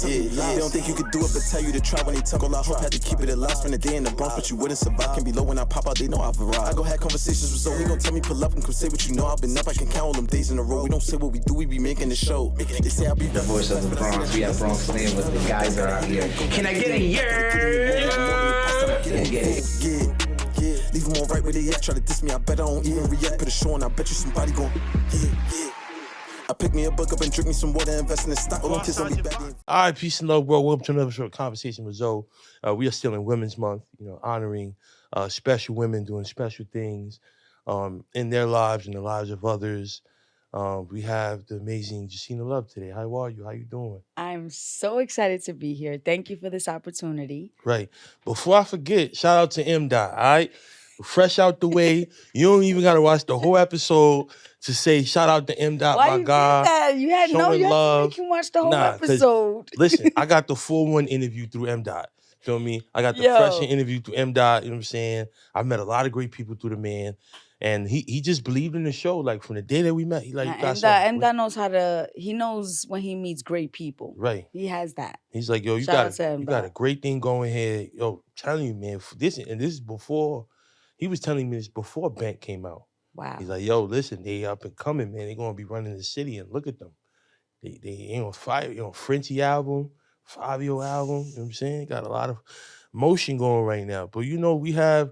They don't think you could do it, but tell you to try when they talk. All I hope had to keep it alive. Spend a day in the Bronx, but you wouldn't survive. Can be low when I pop out, they know I've arrived. I go have conversations with Zoe, he gon' tell me pull up and come say what you know. I've been up, I can count all them days in a row. We don't say what we do, we be making the show. They say I be the voice of the Bronx. We have Bronx Slam with the guys are out here. Can I get a yeah. Leave them all right where they at. Try to diss me, I bet I don't even react. Put a show on, I bet you somebody gon' I pick me a book up and drink me some water, invest in the stock. All kids on me back. All right, peace and love, world. Welcome to another short conversation with Zoe. We are still in Women's Month, honoring special women doing special things in their lives and the lives of others. We have the amazing Jacina Love today. How are you? How you doing? I'm so excited to be here. Thank you for this opportunity. Right. Before I forget, shout out to M. Dot, all right? Fresh out the way. You don't even got to watch the whole episode to say shout out to M. Dot, Why my you God. did that? You had to make him watch the whole episode. Listen, I got the full one interview through M. Dot. Feel me? I got the fresh interview through M. Dot. You know what I'm saying? I met a lot of great people through the man. And he just believed in the show. Like from the day that we met, he M. Dot knows he knows when he meets great people. Right. He has that. He's like, yo, you got a great thing going here. Yo, telling you, man, this is before, he was telling me this before Bank came out. Wow. He's like, yo, listen, they up and coming, man. They're gonna be running the city and look at them. They on fire, Frenchie album, Fabio album, you know what I'm saying? Got a lot of motion going right now. But we have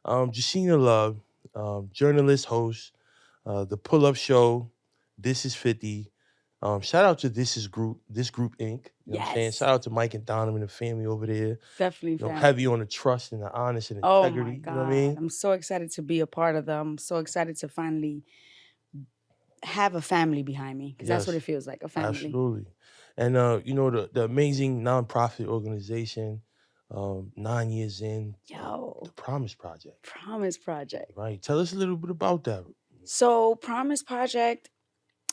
Jacina Love, journalist, host, the Pull-Up Show, This Is 50. Shout out to This Group Inc. You know what I'm saying? Shout out to Mike and Donovan and the family over there. Definitely family. Heavy on the trust and the honest and integrity. Oh my God. You know what I mean? I'm so excited to be a part of them. I'm so excited to finally have a family behind me. Because that's what it feels like, a family. Absolutely. And the amazing nonprofit organization, 9 years in, the Promise Project. Promise Project. Right. Tell us a little bit about that. So Promise Project,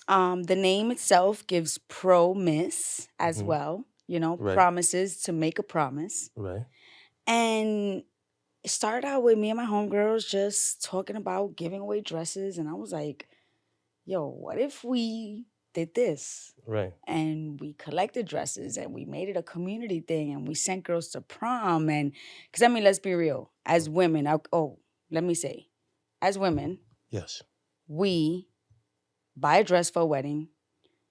the name itself gives promise as well. Promises to make a promise. Right. And it started out with me and my homegirls just talking about giving away dresses. And I was like, yo, what if we did this? Right. And we collected dresses and we made it a community thing and we sent girls to prom. And because let's be real, as women, as women, yes, we buy a dress for a wedding.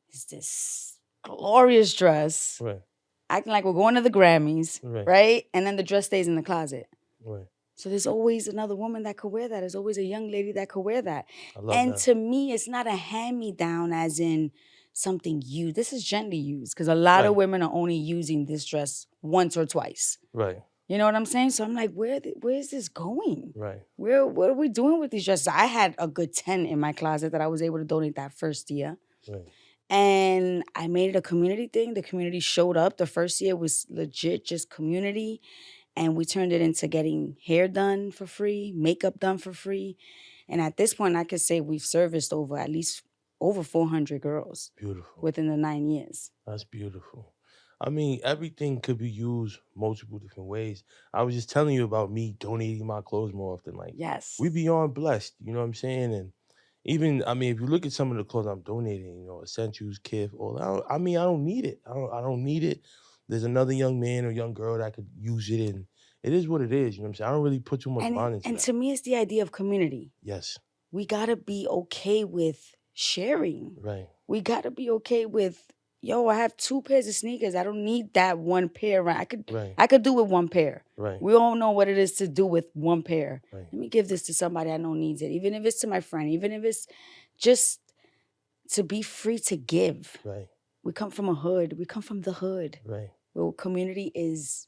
It's this glorious dress, right? Acting like we're going to the Grammys, right? And then the dress stays in the closet, right? So there's always another woman that could wear that. There's always a young lady that could wear that. I love and that. To me, it's not a hand-me-down as in something used. This is gently used because a lot of women are only using this dress once or twice. Right. You know what I'm saying? So I'm like, where is this going? Right. What are we doing with these dresses? I had a good 10 in my closet that I was able to donate that first year. Right. And I made it a community thing. The community showed up. The first year was legit just community. And we turned it into getting hair done for free, makeup done for free. And at this point, I could say we've serviced over 400 girls. Beautiful. Within the 9 years. That's beautiful. I mean, everything could be used multiple different ways. I was just telling you about me donating my clothes more often. Like, yes, we beyond blessed, you know what I'm saying? And even, if you look at some of the clothes I'm donating, essentials, kit, I don't need it. I don't need it. There's another young man or young girl that could use it, and it is what it is, you know what I'm saying? I don't really put too much mind into And that. to me, it's the idea of community. Yes. We gotta be okay with sharing. Right. We gotta be okay with, I have 2 pairs of sneakers. I don't need that one pair. I could do with one pair. Right. We all know what it is to do with one pair. Right. Let me give this to somebody I know needs it. Even if it's to my friend, even if it's just to be free to give. Right. We come from a hood. We come from the hood. Right. Well, community is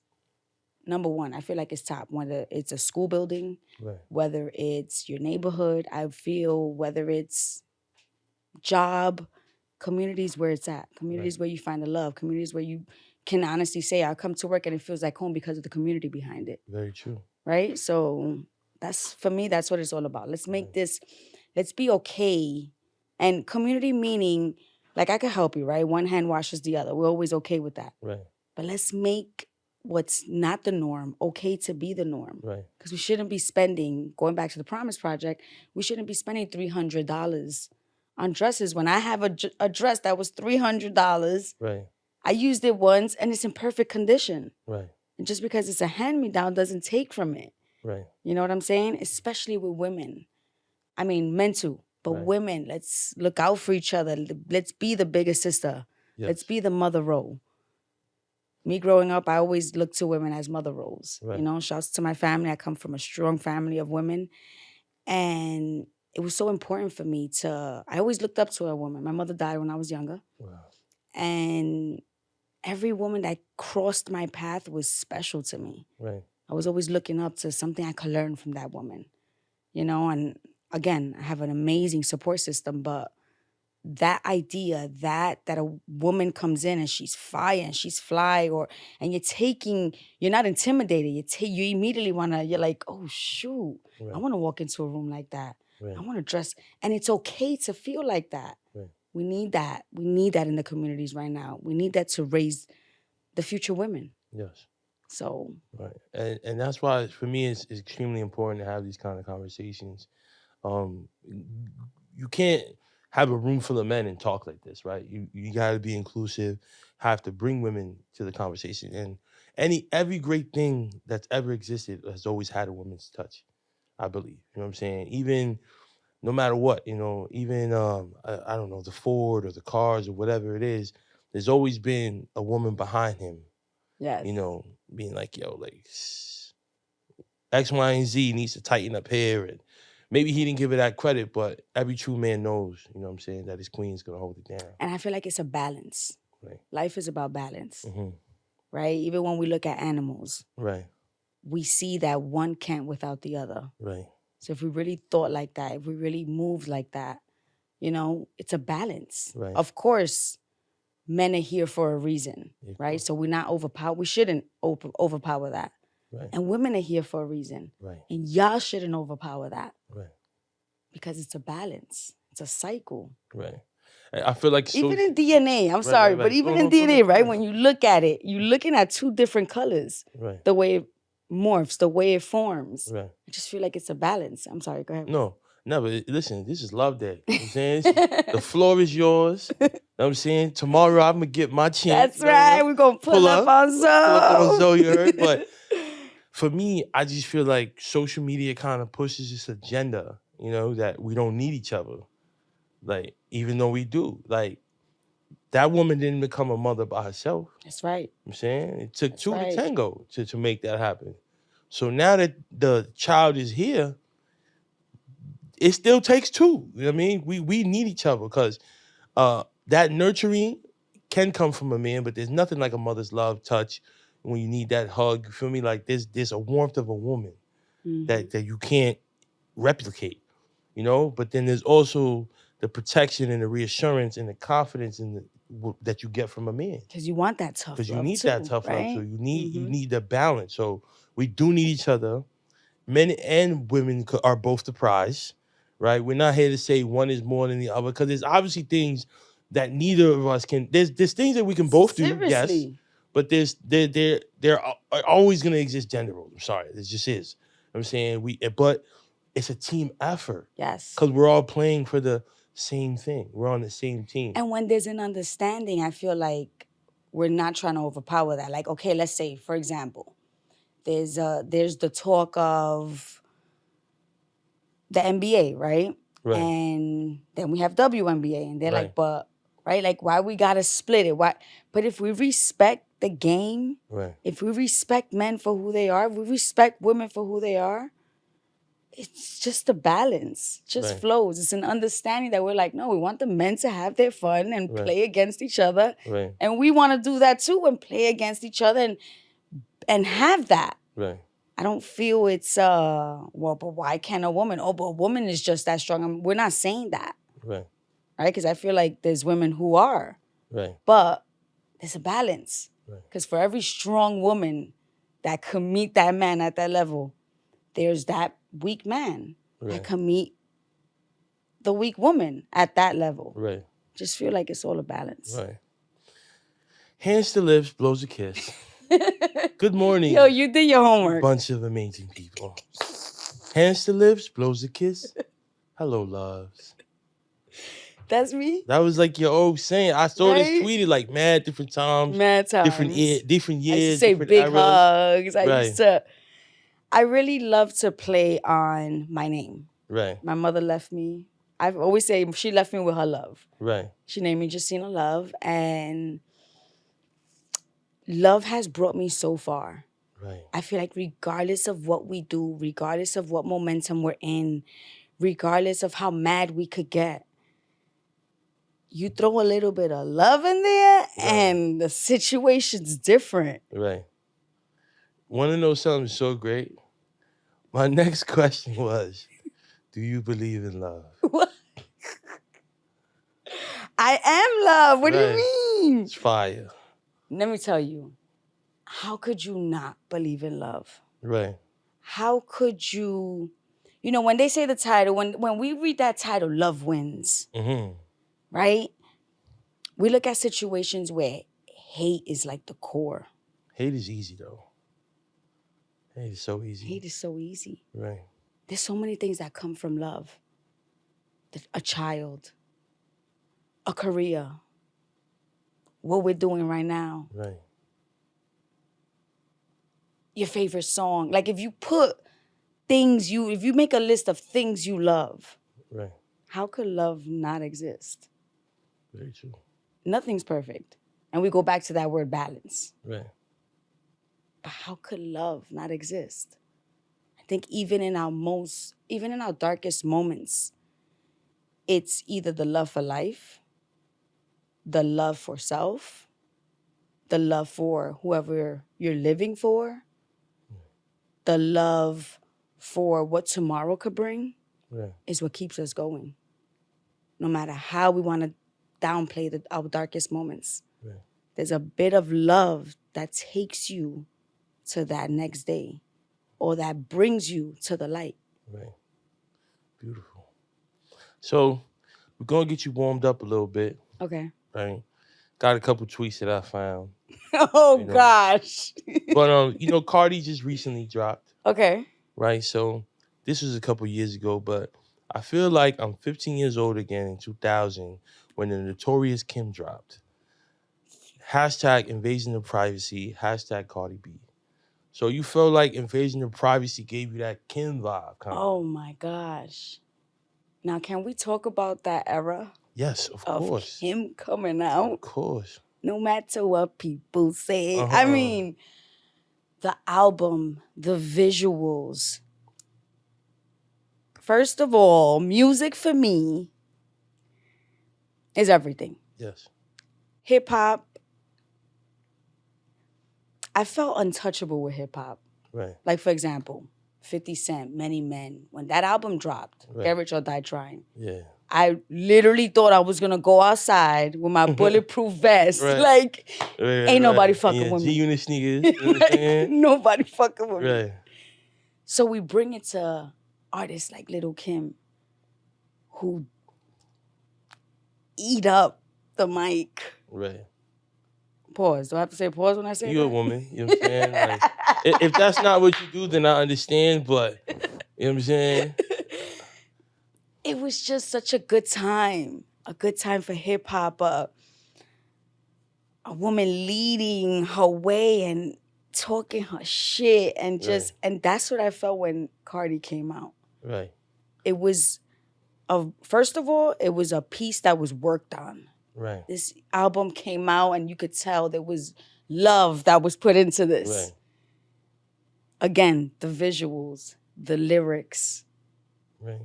number one. I feel like it's top. Whether it's a school building, right, whether it's your neighborhood, I feel whether it's job, communities where it's at. Communities where you find the love. Communities where you can honestly say, I come to work and it feels like home because of the community behind it. Very true. Right? So for me, that's what it's all about. Let's make this, let's be okay. And community meaning, like I could help you, right? One hand washes the other. We're always okay with that. Right. But let's make what's not the norm okay to be the norm. Right. Because we shouldn't be spending, going back to the Promise Project, we shouldn't be spending $300 on dresses. When I have a dress that was $300, right, I used it once and it's in perfect condition. Right. And just because it's a hand-me-down doesn't take from it. Right. You know what I'm saying? Especially with women. I mean, men too. But Right. women, let's look out for each other. Let's be the bigger sister. Yes. Let's be the mother role. Me growing up, I always looked to women as mother roles. Right. You know, shouts to my family. I come from a strong family of women. And it was so important for me I always looked up to a woman. My mother died when I was younger. Wow. And every woman that crossed my path was special to me. Right. I was always looking up to something I could learn from that woman. You know, and again, I have an amazing support system, but that idea that a woman comes in and she's fire and she's fly, and you're not intimidated. You immediately you're like, oh shoot, Right. I want to walk into a room like that. Right. I want to dress, and it's okay to feel like that. Right. We need that. We need that in the communities right now. We need that to raise the future women. Yes. So right, and that's why for me it's extremely important to have these kind of conversations. You can't have a room full of men and talk like this, right? You got to be inclusive, have to bring women to the conversation, and every great thing that's ever existed has always had a woman's touch. I believe, you know what I'm saying? Even no matter what, even I don't know, the Ford or the cars or whatever it is, there's always been a woman behind him. yes, Being like, yo, like X, Y, and Z needs to tighten up here. And maybe he didn't give it that credit, but every true man knows, you know what I'm saying, that his queen's going to hold it down. and I feel like it's a balance. Right. Life is about balance, Mm-hmm. right? Even when we look at animals, Right. we see that one can't without the other. Right. So if we really thought like that, if we really moved like that, it's a balance. Right. Of course, men are here for a reason, Yeah, of right? course. So we're not we shouldn't overpower that. Right. And women are here for a reason. Right. And y'all shouldn't overpower that. Right. Because it's a balance. It's a cycle. Right. I feel like Even in DNA, I'm sorry, right. but even No, in no, go DNA, ahead. right? When you look at it, you're looking at two different colors. Right. The way it morphs, the way it forms. Right. I just feel like it's a balance. I'm sorry, go ahead. No, but listen, this is love day. You know what I'm saying? The floor is yours. You know what I'm saying? Tomorrow I'm going to get my chance. That's right. We're going to pull up on Zoe. Pull up on Zoe, you heard? But for me, I just feel like social media kind of pushes this agenda, that we don't need each other. Like, even though we do. Like, that woman didn't become a mother by herself. That's right. You know what I'm saying? It took That's two right. to tango to make that happen. So now that the child is here, it still takes two. You know what I mean? We need each other because that nurturing can come from a man, but there's nothing like a mother's love, touch, when you need that hug. You feel me? Like there's a warmth of a woman that you can't replicate, But then there's also the protection and the reassurance and the confidence that you get from a man. Because you want that tough love. Because you need too, that tough right? love. So you need the balance. So we do need each other. Men and women are both the prize, right? We're not here to say one is more than the other because there's obviously things that neither of us can. There's things that we can both do, yes. Seriously. But there are always gonna exist gender roles. I'm sorry, it just is. I'm saying but it's a team effort. Yes. Because we're all playing for the same thing. We're on the same team. And when there's an understanding, I feel like we're not trying to overpower that. Like, okay, let's say, for example, there's the talk of the NBA, right? Right. And then we have WNBA, and they're Right. like, but right, like why we gotta split it? Why? But if we respect the game, Right. if we respect men for who they are, if we respect women for who they are, it's just a balance. It just Right. flows. It's an understanding that we're like, no, we want the men to have their fun and Right. play against each other. Right. And we want to do that too and play against each other and have that. Right. I don't feel it's, but why can't a woman? Oh, but a woman is just that strong. We're not saying that, Right. right? Because I feel like there's women who are, Right. but there's a balance. Right. Because for every strong woman that can meet that man at that level, there's that weak man Right. that can meet the weak woman at that level. Right. Just feel like it's all a balance. Right. Hands to lips, blows a kiss. Good morning. Yo, you did your homework. Bunch of amazing people. Hands to lips, blows a kiss. Hello, loves. That's me. That was like your old saying. I saw this Right? tweeted like mad different times, Mad different times. different I used to years, say different big eras. hugs. Right. I really love to play on my name. Right. My mother left me. I always say she left me with her love. Right. She named me Jacina Love, and love has brought me so far. Right. I feel like regardless of what we do, regardless of what momentum we're in, regardless of how mad we could get, you throw a little bit of love in there and the situation's different. Right. Want to know something so great? My next question was, do you believe in love? What? I am love. What do Right. you mean? It's fire. Let me tell you, how could you not believe in love? Right. How could you, when they say the title, when we read that title, Love Wins, Mm-hmm. right? We look at situations where hate is like the core. Hate is easy though. Hate is so easy. Hate is so easy. Right. There's so many things that come from love. A child, a career, what we're doing right now, Right. your favorite song. Like if you put if you make a list of things you love, Right. how could love not exist? Very true. Nothing's perfect. And we go back to that word balance. Right. But how could love not exist? I think even in our darkest moments, it's either the love for life, the love for self, the love for whoever you're living for, the love for what tomorrow could bring, Right. is what keeps us going. No matter how we want to downplay our darkest moments. Right. There's a bit of love that takes you to that next day or that brings you to the light. Right. Beautiful. So we're gonna get you warmed up a little bit. Okay. Right. Got a couple tweets that I found. Oh, gosh. But Cardi just recently dropped. Okay. Right. So this was a couple years ago, but I feel like I'm 15 years old again in 2000 when the Notorious K.I.M dropped. Hashtag invasion of privacy. Hashtag Cardi B. So you feel like invasion of privacy gave you that K.I.M vibe, kind of. Oh my gosh. Now, can we talk about that era? Yes, of of course. him coming out? Of course. No matter what people say. I mean, the album, the visuals. First of all, music for me is everything. Yes. Hip hop. I felt untouchable with hip hop. Right. Like, for example, 50 Cent, Many Men. When that album dropped, Right. Get Rich or Die Trying, Yeah. I literally thought I was going to go outside with my bulletproof vest. Right. Like, Right, ain't nobody right. fucking Yeah, with me. G-Unit sneakers. You know what I'm saying? Nobody fucking with me. Right. So we bring it to artists like Lil' Kim, who eat up the mic. Right. Pause. Do I have to say pause when I say You a that? woman. You know what I'm saying? Like, if that's not what you do, then I understand. But, you know what I'm saying? It was just such a good time. A good time for hip hop. A woman leading her way and talking her shit. And just, and that's what I felt when Cardi came out. Right. It was, first of all, it was a piece that was worked on. Right. This album came out and you could tell there was love that was put into this. Right. Again, the visuals, the lyrics, Right.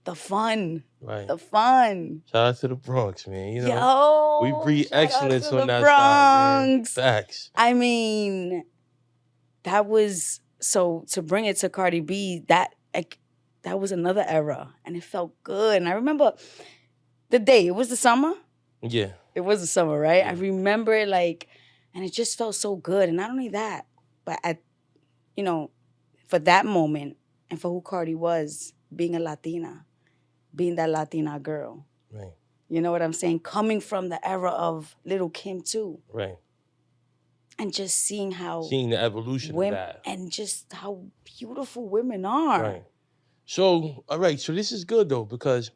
the fun. Right. The fun. Shout out to the Bronx, man. You know, Yo, we breed shout out excellence to on the that side, man. Bronx. Facts. I mean, that was, so to bring it to Cardi B, that was another era and it felt good. And I remember the day, it was the summer. Yeah. It was the summer, right? Yeah. I remember it and it just felt so good. And not only that, but for that moment and for who Cardi was, being a Latina, being that Latina girl. Right. You know what I'm saying? Coming from the era of Lil' Kim too. Right. And just seeing the evolution women, of that. and just how beautiful women are. Right. So, all right. So this is good though, because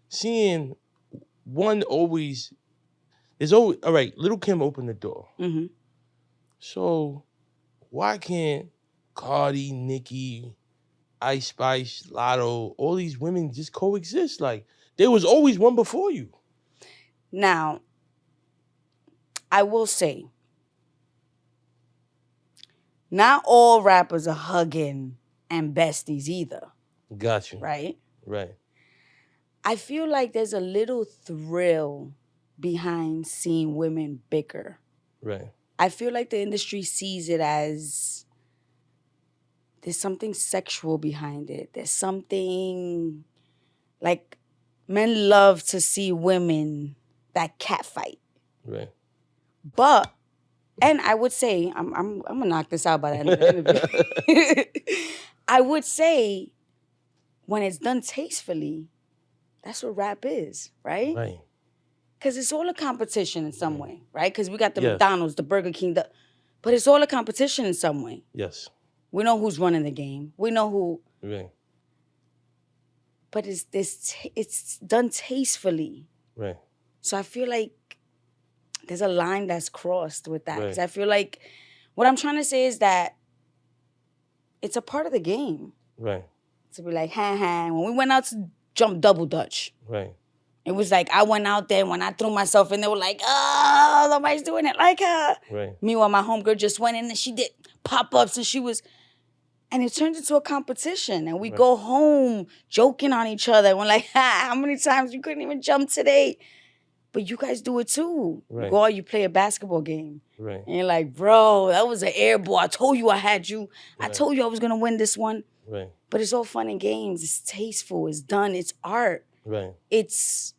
seeing one always, there's always, all right, Little Kim opened the door. Mm-hmm. So why can't Cardi, Nicki, Ice Spice, Lotto, all these women just coexist? Like, there was always one before you. Now, I will say, not all rappers are hugging and besties either. Got you. Right? Right. I feel like there's a little thrill behind seeing women bicker. Right. I feel like the industry sees it as there's something sexual behind it. There's something like men love to see women that catfight. Right. But, and I would say, I'm gonna knock this out by the end of the interview. I would say when it's done tastefully, that's what rap is, right? Right. Because it's all a competition in some way, right? Because we got the Yes. McDonald's, the Burger King, but it's all a competition in some way. Yes. We know who's running the game. We know who. Right. But it's done tastefully. Right. So I feel like there's a line that's crossed with that. Because Right. I feel like what I'm trying to say is that it's a part of the game. Right. To be like, when we went out to jump double dutch, Right. it was like I went out there, when I threw myself in, they were like, oh, nobody's doing it like her. Right. Meanwhile, my homegirl just went in and she did pop-ups and it turned into a competition. And we Right. go home joking on each other. And we're like, how many times you couldn't even jump today? But you guys do it too. Right. You go out, you play a basketball game. Right. And you're like, bro, that was an air ball. I told you I had you. I Right. told you I was going to win this one. Right. But it's all fun and games. It's tasteful. It's done. It's art. Right. It's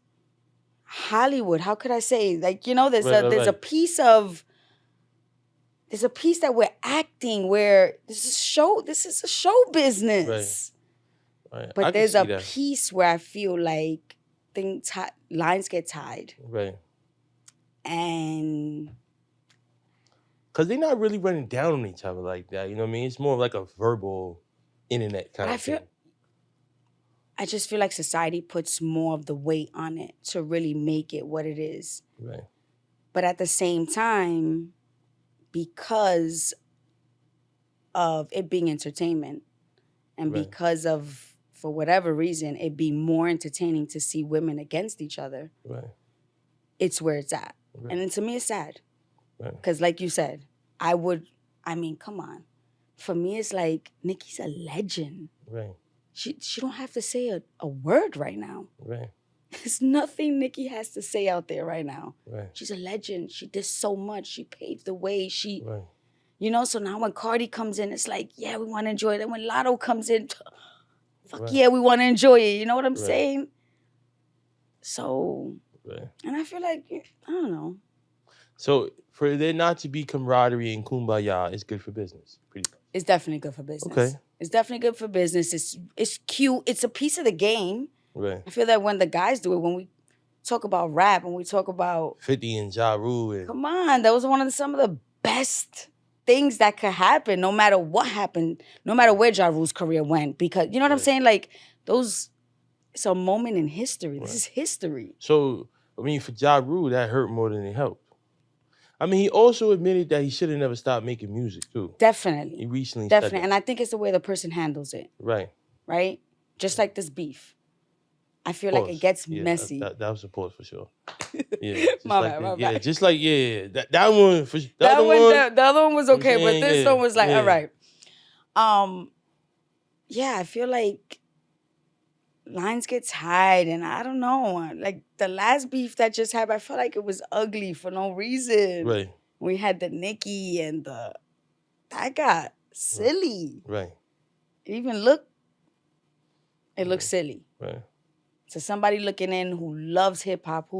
Hollywood. How could I say? Like, you know, there's Right, a right. piece that we're acting where this is a show business. Right. I But can there's see a that. piece where I feel like lines get tied. Right. And Because they're not really running down on each other like that. You know what I mean? It's more like a verbal internet kind But of thing. I just feel like society puts more of the weight on it to really make it what it is. Right. But at the same time, because of it being entertainment and Right. because of, for whatever reason, it be more entertaining to see women against each other, Right. it's where it's at. Right. And then to me, it's sad. Right. Because like you said, come on. For me, it's like, Nicki's a legend. Right. She don't have to say a word right now. Right. There's nothing Nicki has to say out there right now. Right. She's a legend. She did so much. She paved the way. Right. You know, so now when Cardi comes in, it's like, yeah, we want to enjoy it. And when Lotto comes in, fuck Right. yeah, we want to enjoy it. You know what I'm Right. saying? So, Right. and I feel like, I don't know. So for there not to be camaraderie and kumbaya, it's good for business. Pretty. It's definitely good for business. Okay. It's definitely good for business. It's cute. It's a piece of the game. Right. I feel that when the guys do it, when we talk about rap and we talk about 50 and Ja Rule and come on, that was some of the best things that could happen, no matter what happened, no matter where Ja Rule's career went. Because, you know what I'm Right. saying? Like, it's a moment in history. This Right. is history. So, I mean, for Ja Rule, that hurt more than it helped. I mean, he also admitted that he should have never stopped making music, too. He Definitely. recently Definitely. said that. And I think it's the way the person handles it, Right. right? Just like this beef. I feel like it Pause. gets Yeah, messy. That was a pause for sure. Yeah. Just My like bad, that. my Yeah, bad. just like, yeah. That one, for the That other one, one. the other one was You know what okay, I'm but saying? this Yeah, one was like, yeah. all right. Yeah, I feel like lines get tied, and I don't know. Like the last beef that just happened, I felt like it was ugly for no reason. Right, We had the Nicki and that got silly. right, It even looked silly. right. To somebody looking in who loves hip hop,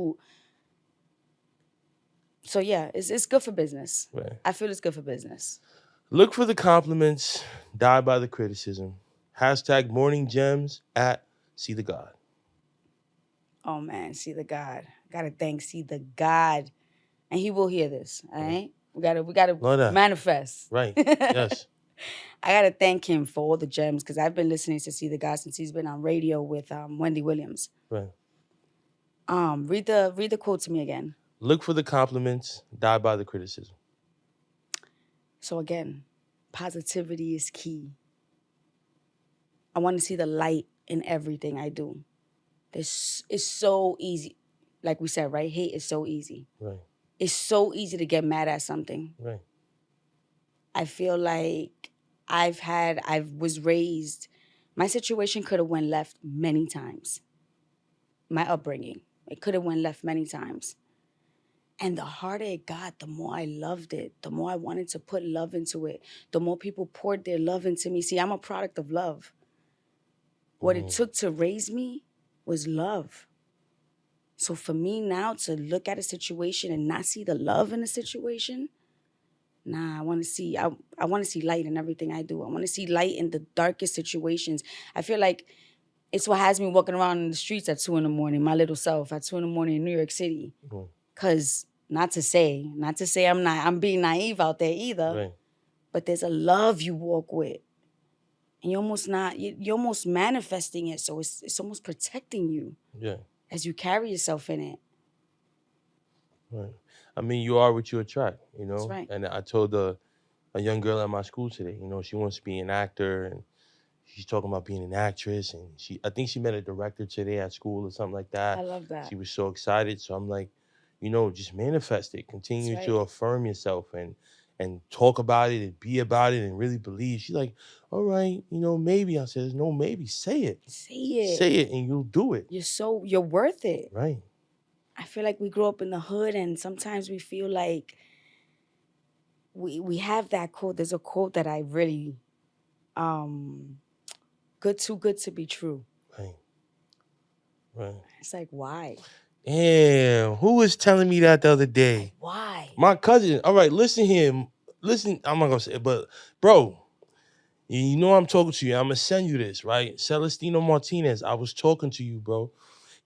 so yeah, it's good for business. Right. I feel it's good for business. Look for the compliments, die by the criticism. Hashtag morning gems at See the God. Oh man, see the God. Gotta thank see the God. And he will hear this. All right? We gotta Love that. manifest. Right. Yes. I gotta thank him for all the gems because I've been listening to See the God since he's been on radio with Wendy Williams. Right. Read the quote to me again. Look for the compliments, die by the criticism. So again, positivity is key. I want to see the light in everything I do. It's so easy. Like we said, right? Hate is so easy. Right. It's so easy to get mad at something. Right. I feel like I was raised, my situation could have went left many times. My upbringing, it could have went left many times. And the harder it got, the more I loved it, the more I wanted to put love into it, the more people poured their love into me. See, I'm a product of love. What it took to raise me was love. So for me now to look at a situation and not see the love in a situation, nah, I want to see light in everything I do. I want to see light in the darkest situations. I feel like it's what has me walking around in the streets at 2 a.m, my little self, at 2 a.m. in New York City. Cause not to say I'm being naive out there either. Right. But there's a love you walk with. And you're almost manifesting it. So it's almost protecting you. Yeah. As you carry yourself in it. Right. I mean, you are what you attract, you know? That's right. And I told a young girl at my school today, you know, she wants to be an actor and she's talking about being an actress. And I think she met a director today at school or something like that. I love that. She was so excited. So I'm like, you know, just manifest it. Continue to affirm yourself and talk about it and be about it and really believe. She's like, all right, you know, maybe. I said, no, maybe. Say it. Say it. Say it and you'll do it. You're worth it. Right. I feel like we grow up in the hood and sometimes we feel like we have that quote. There's a quote that I really, too good to be true. Right. Right. It's like, why? Damn, who was telling me that the other day? Like, why? My cousin. All right, listen here. Listen, I'm not gonna say it, but bro, you know I'm talking to you. I'm gonna send you this, right? Celestino Martinez, I was talking to you, bro.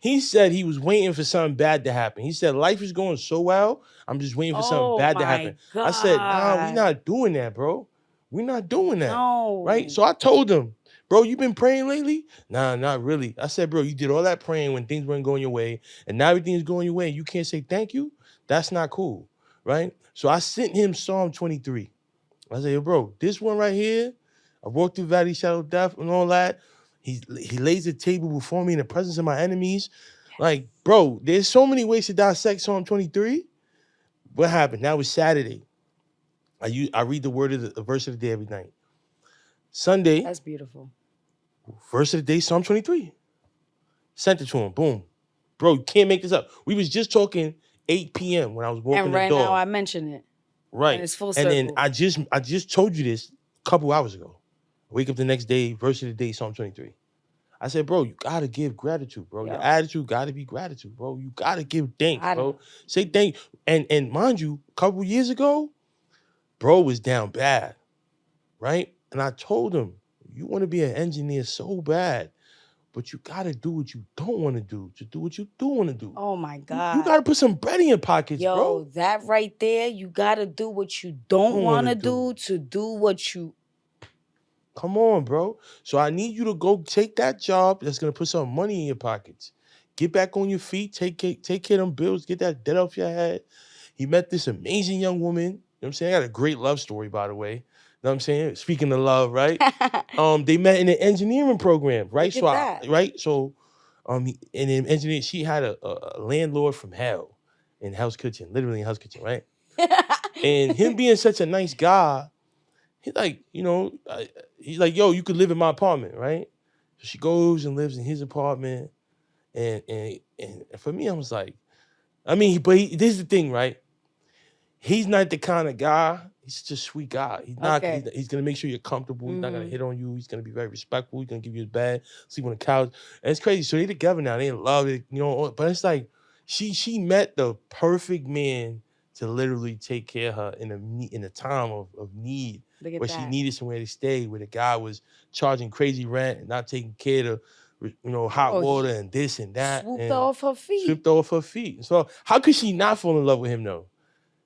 He said he was waiting for something bad to happen. He said life is going so well, I'm just waiting for something bad to happen. God. I said, nah, we not doing that, bro. We're not doing that. No. Right? So I told him, bro, you been praying lately? Nah, not really. I said, bro, you did all that praying when things weren't going your way, and now everything is going your way, and you can't say thank you? That's not cool, right? So I sent him Psalm 23. I said, yo, bro, this one right here, I walked through valley, shadow of death, and all that. He lays the table before me in the presence of my enemies. Like, bro, there's so many ways to dissect Psalm 23. What happened? Now it's Saturday. I read the verse of the day every night. Sunday. That's beautiful. Verse of the day, Psalm 23. Sent it to him. Boom. Bro, you can't make this up. We was just talking 8 p.m. when I was walking and the right dog. now I mention it. Right. And it's full circle. And then I just told you this a couple hours ago. I wake up the next day, verse of the day, Psalm 23. I said, bro, you gotta give gratitude, bro. Yeah. Your attitude gotta be gratitude, bro. You gotta give thanks, bro. Say thank. And mind you, a couple years ago, bro was down bad, right? And I told him, you want to be an engineer so bad, but you gotta do what you don't want to do to do what you do want to do. Oh my God. You gotta put some bread in your pockets, Yo, bro. that right there, you gotta do what you don't want to do to do what you. Come on, bro. So I need you to go take that job that's gonna put some money in your pockets. Get back on your feet, take care of them bills, get that debt off your head. He met this amazing young woman. You know what I'm saying? I got a great love story, by the way. You know what I'm saying? Speaking of love, right? They met in an engineering program, right? Look at that. And in engineering, she had a landlord from hell in Hell's Kitchen, literally in Hell's Kitchen, right? And him being such a nice guy, he's like, you know, he's like, yo, you could live in my apartment, right? So she goes and lives in his apartment. And for me, I was like, I mean, this is the thing, right? He's not the kind of guy. He's just a sweet guy. He's not. Okay. He's gonna make sure you're comfortable. He's not gonna hit on you. He's gonna be very respectful. He's gonna give you his bed, sleep on the couch, and it's crazy. So they together now. They in love it, you know. But it's like she met the perfect man to literally take care of her in a time of need, where she needed somewhere to stay, where the guy was charging crazy rent and not taking care of, you know, hot water and this and that. Swooped off her feet. So how could she not fall in love with him though?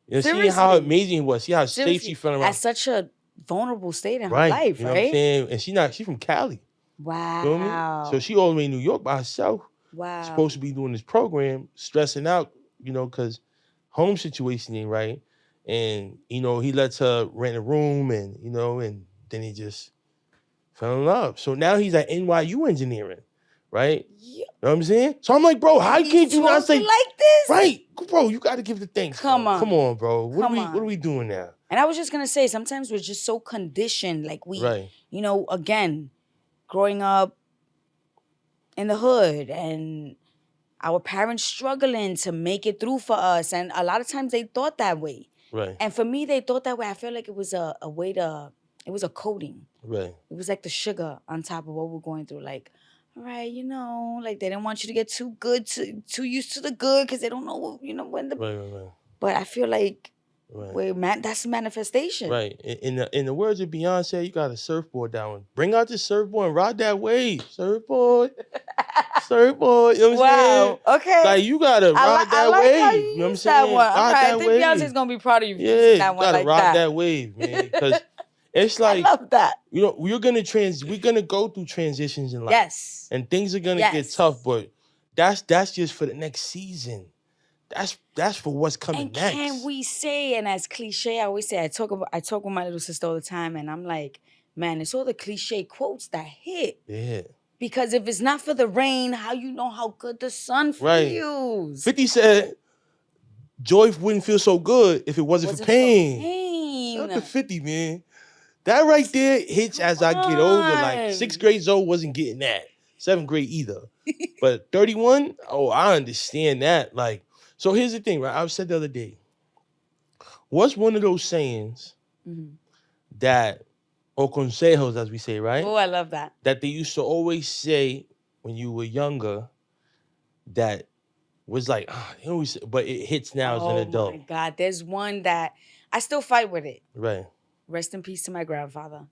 You know, see how amazing he was. See how safe she felt around. At such a vulnerable state in her life, you know right? what I'm saying? And she's from Cali. Wow. Feel me? So she all the way in New York by herself. Wow. supposed to be doing this program, stressing out, because home situation ain't right. And, he lets her rent a room and, and then he just fell in love. So now he's at NYU engineering, right? Yeah. You know what I'm saying? So I'm like, bro, how can't you not say like this? right? Bro, you got to give the thanks. Come bro. on. Come on, bro. What Come are we on. doing now? And I was just gonna say, sometimes we're just so conditioned, like we, Right. Again, growing up in the hood and our parents struggling to make it through for us, and a lot of times they thought that way. Right. And for me, they thought that way. I feel like it was a way to, it was a coating. Right. It was like the sugar on top of what we're going through. Like, all right, like they didn't want you to get too good, too used to the good, because they don't know, when the. Right. But I feel like Right. that's manifestation. Right. In the words of Beyonce, you got a surfboard down. Bring out the surfboard and ride that wave. Surfboard. Surfboard. You know what I'm saying? Okay. Like you gotta ride that like wave. How You know what I'm use saying? that one. Ride that I think wave. Beyonce's gonna be proud of you. Yeah, Using that you one gotta like ride that. that wave, man. Because it's like I love that. we're gonna go through transitions in life. Yes. And things are gonna get tough, but that's just for the next season. That's for what's coming next. Can we say, and as cliche, I always say, I talk with my little sister all the time, and I'm like, man, it's all the cliche quotes that hit. Yeah. Because if it's not for the rain, how you know how good the sun feels? 50 said joy wouldn't feel so good if it wasn't for pain. Shout out to 50, man. That right there hits as I get older. Like 6th grade Zoe wasn't getting that. 7th grade either. But 31, I understand that. Like, so here's the thing, right? I said the other day, what's one of those sayings that, or consejos, as we say, right? Oh, I love that. That they used to always say when you were younger that was like, but it hits now as an adult. Oh my God. There's one that I still fight with it. Right. Rest in peace to my grandfather.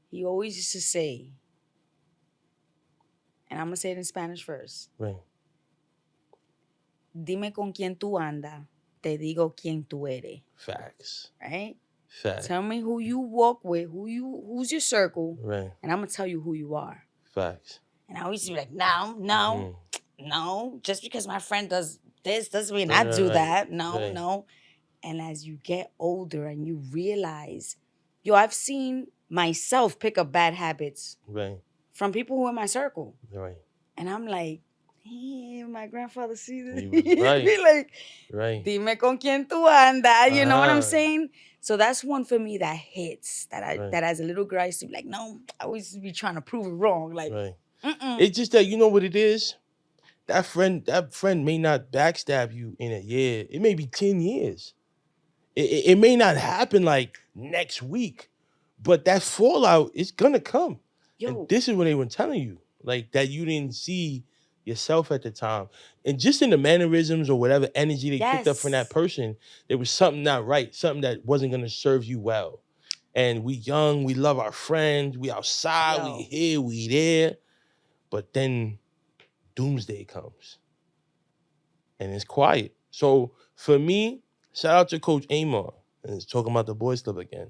He always used to say, and I'm going to say it in Spanish first. Right. Dime con quién tú andas, te digo quién tú eres. Facts. Right? Facts. Tell me who you walk with, who's your circle. Right. And I'm going to tell you who you are. Facts. And I always be like, no. Just because my friend does this doesn't mean I do that. No. And as you get older and you realize, I've seen myself pick up bad habits from people who are in my circle. Right. And I'm like, hey, my grandfather see this. He was right. Be like, dime con quién tú andas. You know what I'm saying? So that's one for me that hits. That as a little girl, I used to be like, no, I always be trying to prove it wrong. Like, it's just that, you know what it is? That friend may not backstab you in a year. It may be 10 years. It may not happen like next week, but that fallout is gonna come. And this is what they were telling you, like that you didn't see yourself at the time. And just in the mannerisms or whatever energy they picked up from that person, there was something not right, something that wasn't gonna serve you well. And we young, we love our friends, we outside, we here, we there. But then doomsday comes. And it's quiet. So for me, shout out to Coach Amar. And it's talking about the boys club again.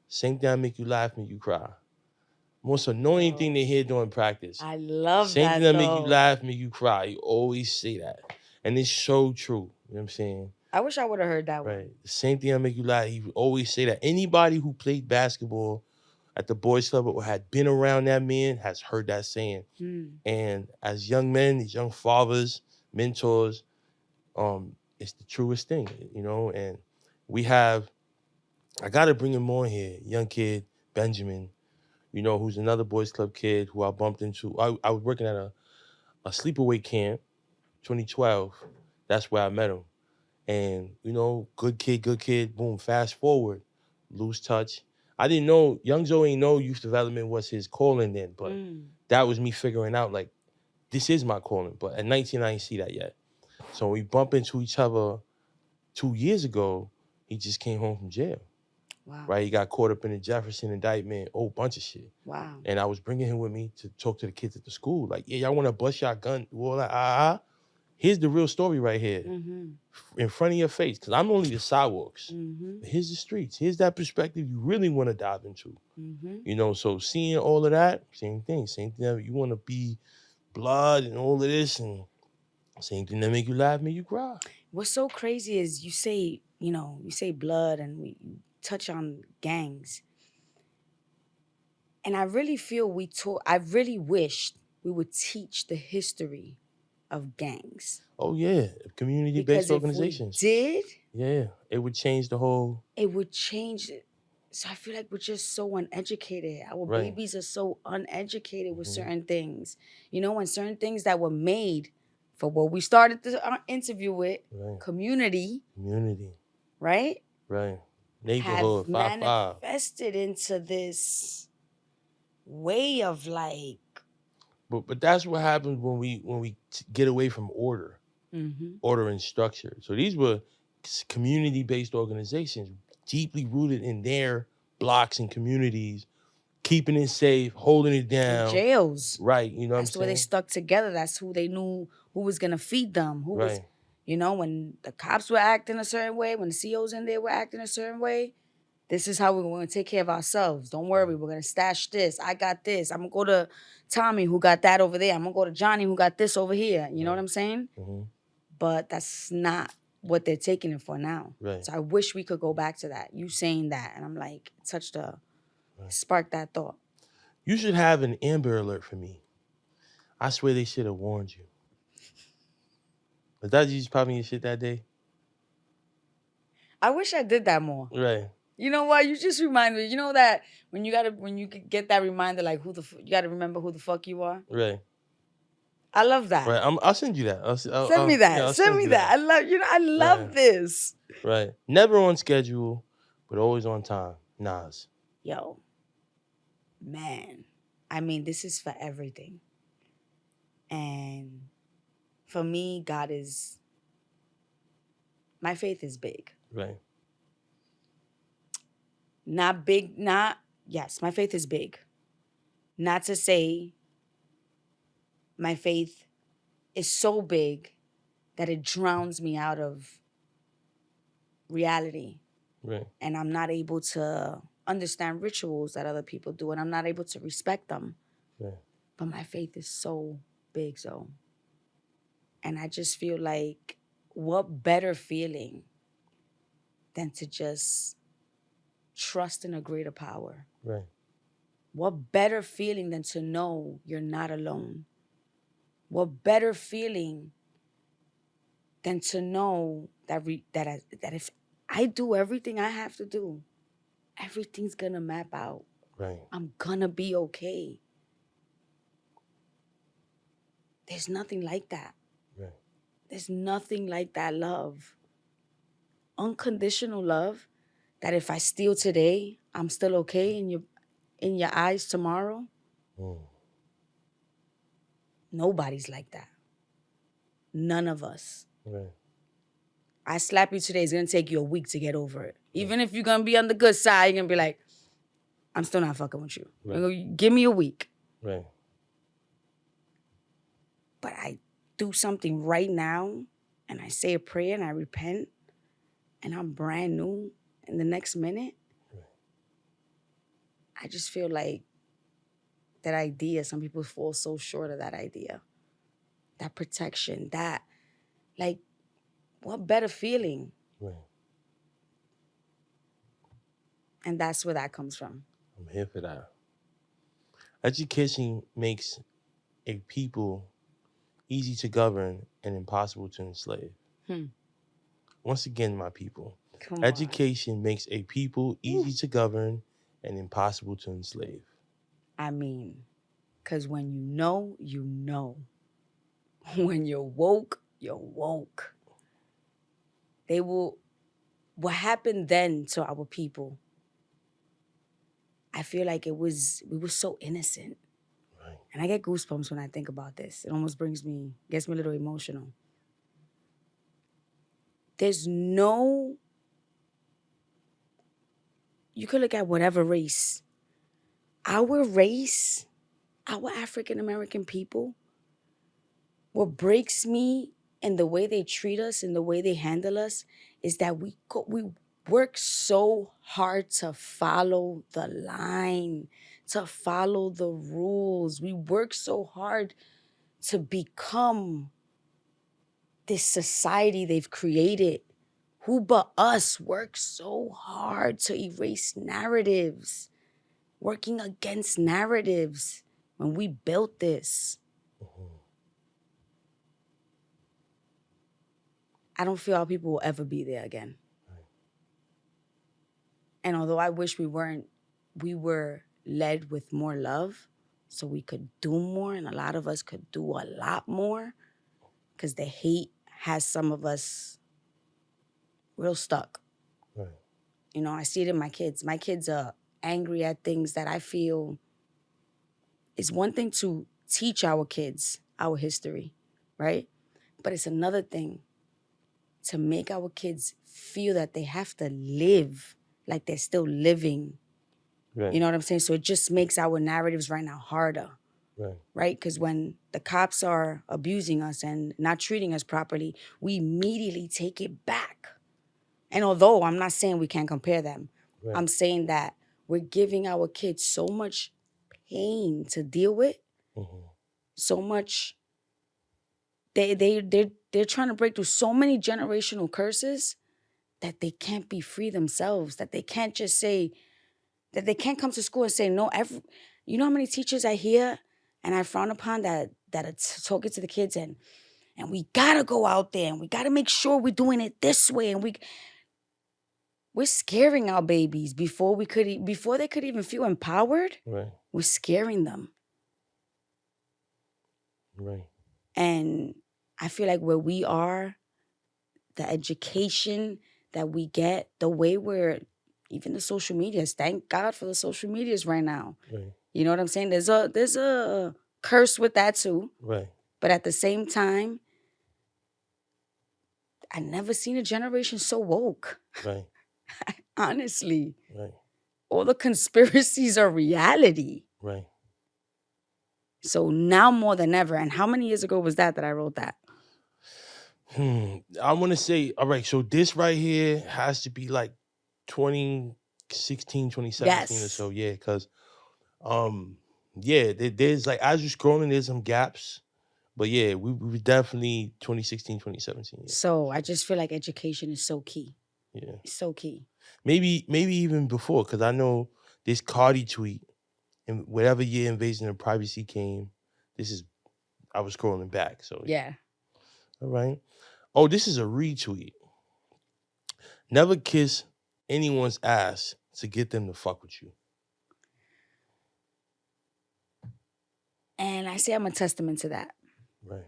Same thing that make you laugh, make you cry. Most annoying thing they hear during practice. I love that. Same thing that make you laugh, make you cry. You always say that. And it's so true. You know what I'm saying? I wish I would have heard that one. Right. The same thing that make you laugh. He would always say that. Anybody who played basketball at the boys club or had been around that man has heard that saying. And as young men, these young fathers, mentors, it's the truest thing, you know. And I gotta bring him on here, young kid, Benjamin, you know, who's another boys club kid who I bumped into. I was working at a sleepaway camp, 2012. That's where I met him. And, you know, good kid, boom, fast forward, lose touch. I didn't know, young Joe ain't know youth development was his calling then, but that was me figuring out, like, this is my calling. But at 19, I didn't see that yet. So we bump into each other 2 years ago. He just came home from jail. Wow. Right? He got caught up in the Jefferson indictment, whole bunch of shit. Wow. And I was bringing him with me to talk to the kids at the school. Like, yeah, y'all want to bust your gun? All that, Here's the real story right here. In front of your face. Because I'm only the sidewalks. But here's the streets. Here's that perspective you really want to dive into. You know, so seeing all of that, same thing. Same thing. You want to be blood and all of this, and same thing that make you laugh, make you cry. What's so crazy is you say blood and we touch on gangs. And I really feel I really wished we would teach the history of gangs. Oh yeah, community-based Because if we organizations. did, Yeah, it would change the whole. it would change it. So I feel like we're just so uneducated. Our Right. babies are so uneducated with Mhm. certain things. You know, and certain things that were made for what we started the interview with, Right. community, right? Right. Neighborhood, Have 5-5. manifested into this way of like, But that's what happens when we get away from order, order and structure. So these were community-based organizations, deeply rooted in their blocks and communities, keeping it safe, holding it down. jails. Right, you know what I'm That's where they saying? stuck together. That's who they knew who was gonna feed them. Who was, Right. you know, when the cops were acting a certain way, when the COs in there were acting a certain way, this is how we're going to take care of ourselves. Don't worry, we're going to stash this. I got this. I'm going to go to Tommy who got that over there. I'm going to go to Johnny who got this over here. You know what I'm saying? Mhm. But that's not what they're taking it for now. Right. So I wish we could go back to that. You saying that, and I'm like, sparked that thought. You should have an Amber Alert for me. I swear they should have warned you. Was that you just popping your shit that day? I wish I did that more. Right. You know what? You just remind me. You know that when you get that reminder, like you gotta remember who the fuck you are. Right. I love that. Right. I'll send you that. Send me that. Yeah, send me that. I love this. Right. Never on schedule, but always on time. Nas. Yo, man. I mean, this is for everything. And for me, my faith is big. Right. Yes, my faith is big. Not to say my faith is so big that it drowns me out of reality. Right. And I'm not able to understand rituals that other people do, and I'm not able to respect them. Right. But my faith is so big, so. And I just feel like, what better feeling than to just trust in a greater power? Right. What better feeling than to know you're not alone? What better feeling than to know that if I do everything I have to do, everything's gonna map out. Right. I'm gonna be okay. There's nothing like that. Right. There's nothing like that love. Unconditional love, that if I steal today, I'm still okay in your eyes tomorrow. Nobody's like that. None of us. Right. I slap you today, it's gonna take you a week to get over it. Even if you're gonna be on the good side, you're gonna be like, I'm still not fucking with you. Right. Give me a week. Right. But I do something right now, and I say a prayer, and I repent, and I'm brand new in the next minute. Right. I just feel like that idea, some people fall so short of that idea. That protection, that, like, what better feeling? Right. And that's where that comes from. I'm here for that. Education makes a people easy to govern and impossible to enslave. Once again, my people, education makes a people easy to govern and impossible to enslave. I mean, because when you know, you know. When you're woke, you're woke. What happened then to our people, I feel like we were so innocent. Right. And I get goosebumps when I think about this. It almost gets me a little emotional. You could look at whatever race. Our race, our African American people, what breaks me in the way they treat us and the way they handle us is that we work so hard to follow the line, to follow the rules. We work so hard to become this society they've created. Who but us works so hard to erase narratives, working against narratives when we built this? I don't feel our people will ever be there again. And although I wish we were led with more love so we could do more, and a lot of us could do a lot more, because the hate has some of us real stuck. Right. You know, I see it in my kids. My kids are angry at things that I feel is one thing to teach our kids our history, right? But it's another thing to make our kids feel that they have to live like they're still living. Right. You know what I'm saying? So it just makes our narratives right now harder. Right? Because when the cops are abusing us and not treating us properly, we immediately take it back. And although I'm not saying we can't compare them, I'm saying that we're giving our kids so much pain to deal with, so much. They're trying to break through so many generational curses that they can't be free themselves, that they can't just say, that they can't come to school and say no. You know how many teachers I hear and I frown upon that are talking to the kids and we gotta go out there and we gotta make sure we're doing it this way, and we're scaring our babies before they could even feel empowered. Right. We're scaring them. Right. And I feel like where we are, the education that we get, the way even the social medias, thank God for the social medias right now. Right. You know what I'm saying? There's a curse with that too. Right. But at the same time, I never seen a generation so woke. Right. Honestly. Right. All the conspiracies are reality. Right. So now more than ever, and how many years ago was that I wrote that? I want to say, all right, so this right here has to be like 2016, 2017 or so. Yeah, because, there's like, as you're scrolling, there's some gaps. But yeah, we were definitely 2016, 2017. Yeah. So I just feel like education is so key. Yeah. It's so key. Maybe even before, because I know this Cardi tweet, and whatever year Invasion of Privacy came, I was scrolling back. So yeah. All right. Oh, this is a retweet. Never kiss anyone's ass to get them to fuck with you. And I say I'm a testament to that. Right.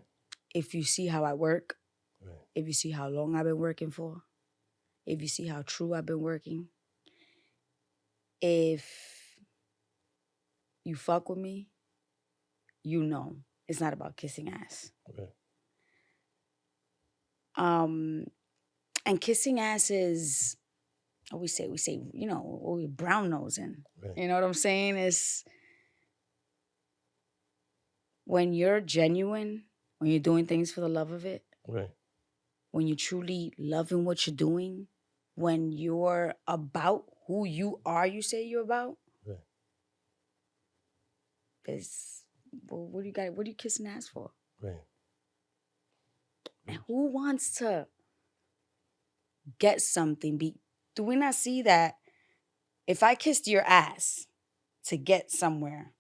If you see how I work, Right. if you see how long I've been working for, if you see how true I've been working, if you fuck with me, you know it's not about kissing ass. Right. And kissing ass is, we say, you know, we brown nosing. Right. You know what I'm saying? It's when you're genuine, when you're doing things for the love of it, Right. when you're truly loving what you're doing, when you're about who you are, you say you're about. Right. There's, well, what are you kissing ass for? Right. And who wants to get something? Do we not see that if I kissed your ass to get somewhere,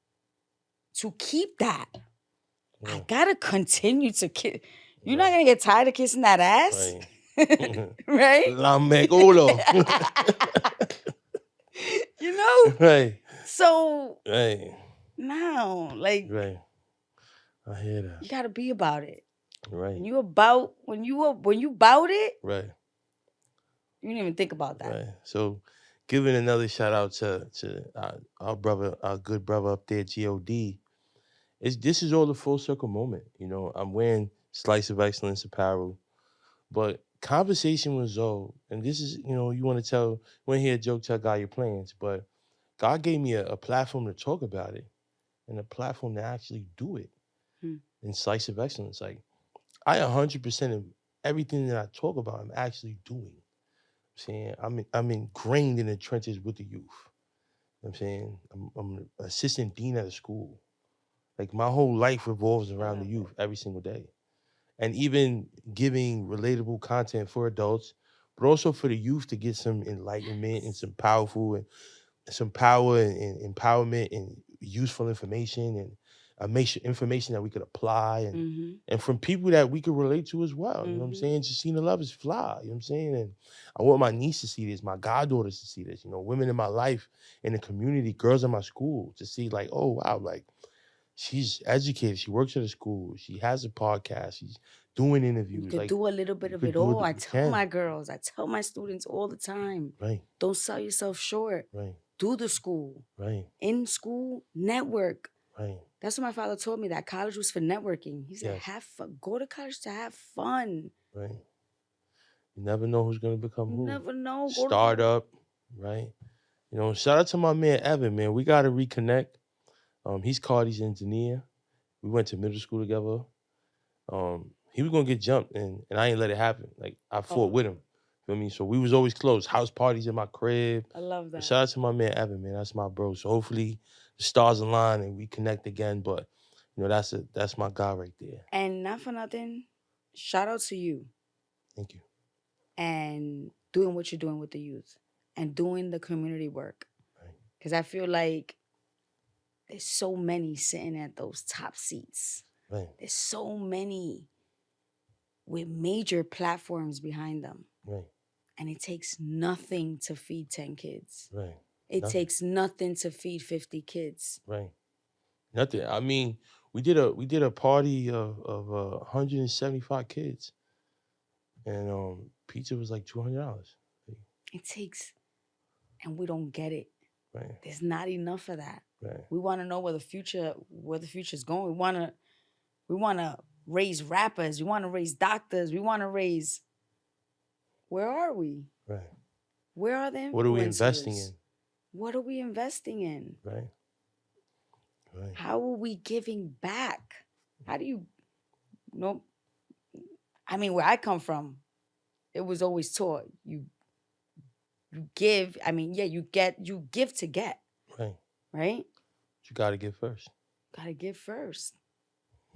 to keep that, Right. I gotta continue to kiss. You're not gonna get tired of kissing that ass, Right? right? Lameculo. You know? Right. So Right. now, like, Right. I hear that. you gotta be about it. Right. When you about it, Right. you didn't even think about that. Right. So, giving another shout out to our brother, our good brother up there, God. This is all a full circle moment. You know, I'm wearing Slice of Excellence apparel, but conversation was all, and this is, you know, you want to hear a joke, tell God your plans, but God gave me a platform to talk about it and a platform to actually do it in Slice of Excellence. Like, I 100% of everything that I talk about, I'm actually doing. I'm saying I'm ingrained in the trenches with the youth. I'm saying I'm an assistant dean at a school. Like my whole life revolves around the youth every single day. And even giving relatable content for adults, but also for the youth to get some enlightenment and some some power and empowerment and useful information and information that we could apply and from people that we could relate to as well. You know what I'm saying? Jacina Love is fly. You know what I'm saying? And I want my niece to see this, my goddaughters to see this, you know, women in my life, in the community, girls in my school to see like, oh wow, like she's educated, she works at a school, she has a podcast, she's doing interviews. You could Like do a little bit you of could it do all. it, I you tell can. my girls, I tell my students all the time, Right, don't sell yourself short. right, Do the school. right, In school, network. right. That's what my father told me, that college was for networking. He said, Yes. have fun. Go to college to have fun. Right. You never know who's gonna become You who. never know. Start up, right? You know, shout out to my man Evan, man. We gotta reconnect. He's Cardi's engineer. We went to middle school together. He was gonna get jumped and I ain't let it happen. Like I fought with him. Feel me? So we was always close. House parties in my crib. I love that. Shout out to my man Evan, man. That's my bro. So hopefully the stars align and we connect again. But you know, that's my guy right there. And not for nothing, shout out to you. Thank you. And doing what you're doing with the youth and doing the community work. Right. Because I feel like there's so many sitting at those top seats. Right. There's so many with major platforms behind them. Right. And it takes nothing to feed 10 kids. Right. It takes nothing to feed 50 kids. Right. Nothing. I mean, we did a party of 175 kids, and pizza was like $200. It takes, and we don't get it. Right. There's not enough of that. Right. We want to know where the future's going. We want to raise rappers. We want to raise doctors. We want to raise. Where are we? Right. Where are the influencers? What are we investing in? What are we investing in? Right. Right. How are we giving back? How do you know? I mean, where I come from, it was always taught you give. I mean, yeah, you give to get. Right. Right? You got to give first. Got to give first.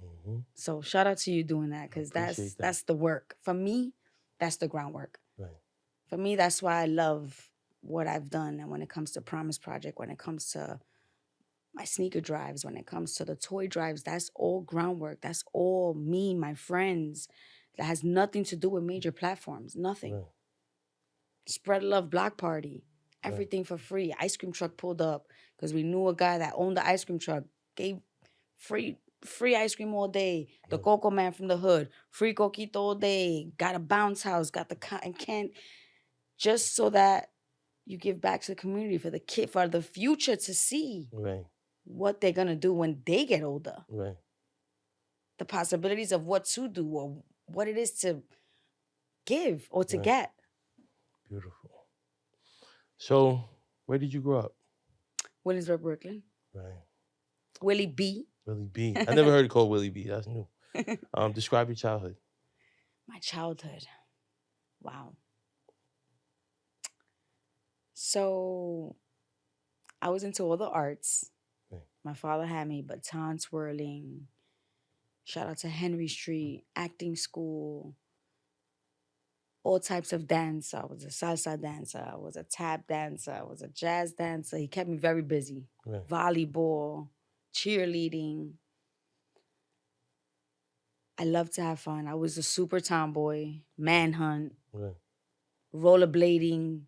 Mm-hmm. So shout out to you doing that, because that's the work. For me, that's the groundwork. Right. For me, that's why I love what I've done. And when it comes to Promise Project, when it comes to my sneaker drives, when it comes to the toy drives, that's all groundwork. That's all me, my friends. That has nothing to do with major platforms. Nothing. Right. Spread love block party. Everything for free. Ice cream truck pulled up because we knew a guy that owned the ice cream truck. Gave free ice cream all day. The Coco Man from the hood. Free coquito all day. Got a bounce house. Got the cotton can. Just so that you give back to the community for the kid, for the future to see what they're going to do when they get older. Right. The possibilities of what to do or what it is to give or to get. Beautiful. So, where did you grow up? Williamsburg, Brooklyn. Right. Willie B. Willie B. I never heard it called Willie B. That's new. Describe your childhood. My childhood. Wow. So, I was into all the arts. Right. My father had me baton twirling. Shout out to Henry Street, acting school. All types of dance. I was a salsa dancer. I was a tap dancer. I was a jazz dancer. He kept me very busy. Right. Volleyball, cheerleading. I love to have fun. I was a super tomboy, manhunt, rollerblading.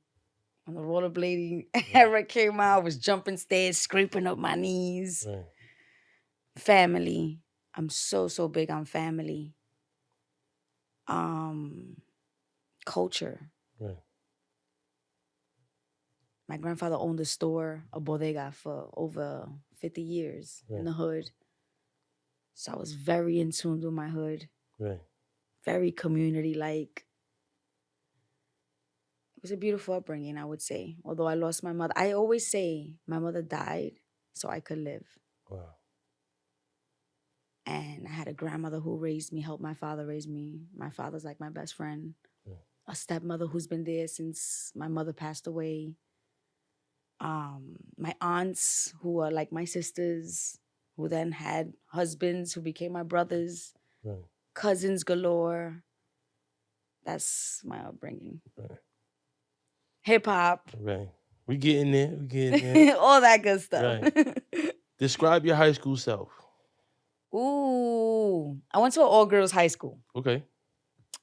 When the rollerblading era came out, I was jumping stairs, scraping up my knees. Right. Family. I'm so big on family. Culture. Right. My grandfather owned a store, a bodega, for over 50 years in the hood. So I was very in tune with my hood. Right. Very community-like. It was a beautiful upbringing, I would say. Although I lost my mother. I always say my mother died so I could live. Wow. And I had a grandmother who raised me, helped my father raise me. My father's like my best friend. A stepmother who's been there since my mother passed away. My aunts who are like my sisters, who then had husbands who became my brothers, Right. cousins galore. That's my upbringing. Right. Hip hop, Right. We getting there. We getting there. all that good stuff. Right. Describe your high school self. Ooh, I went to an all-girls high school. Okay.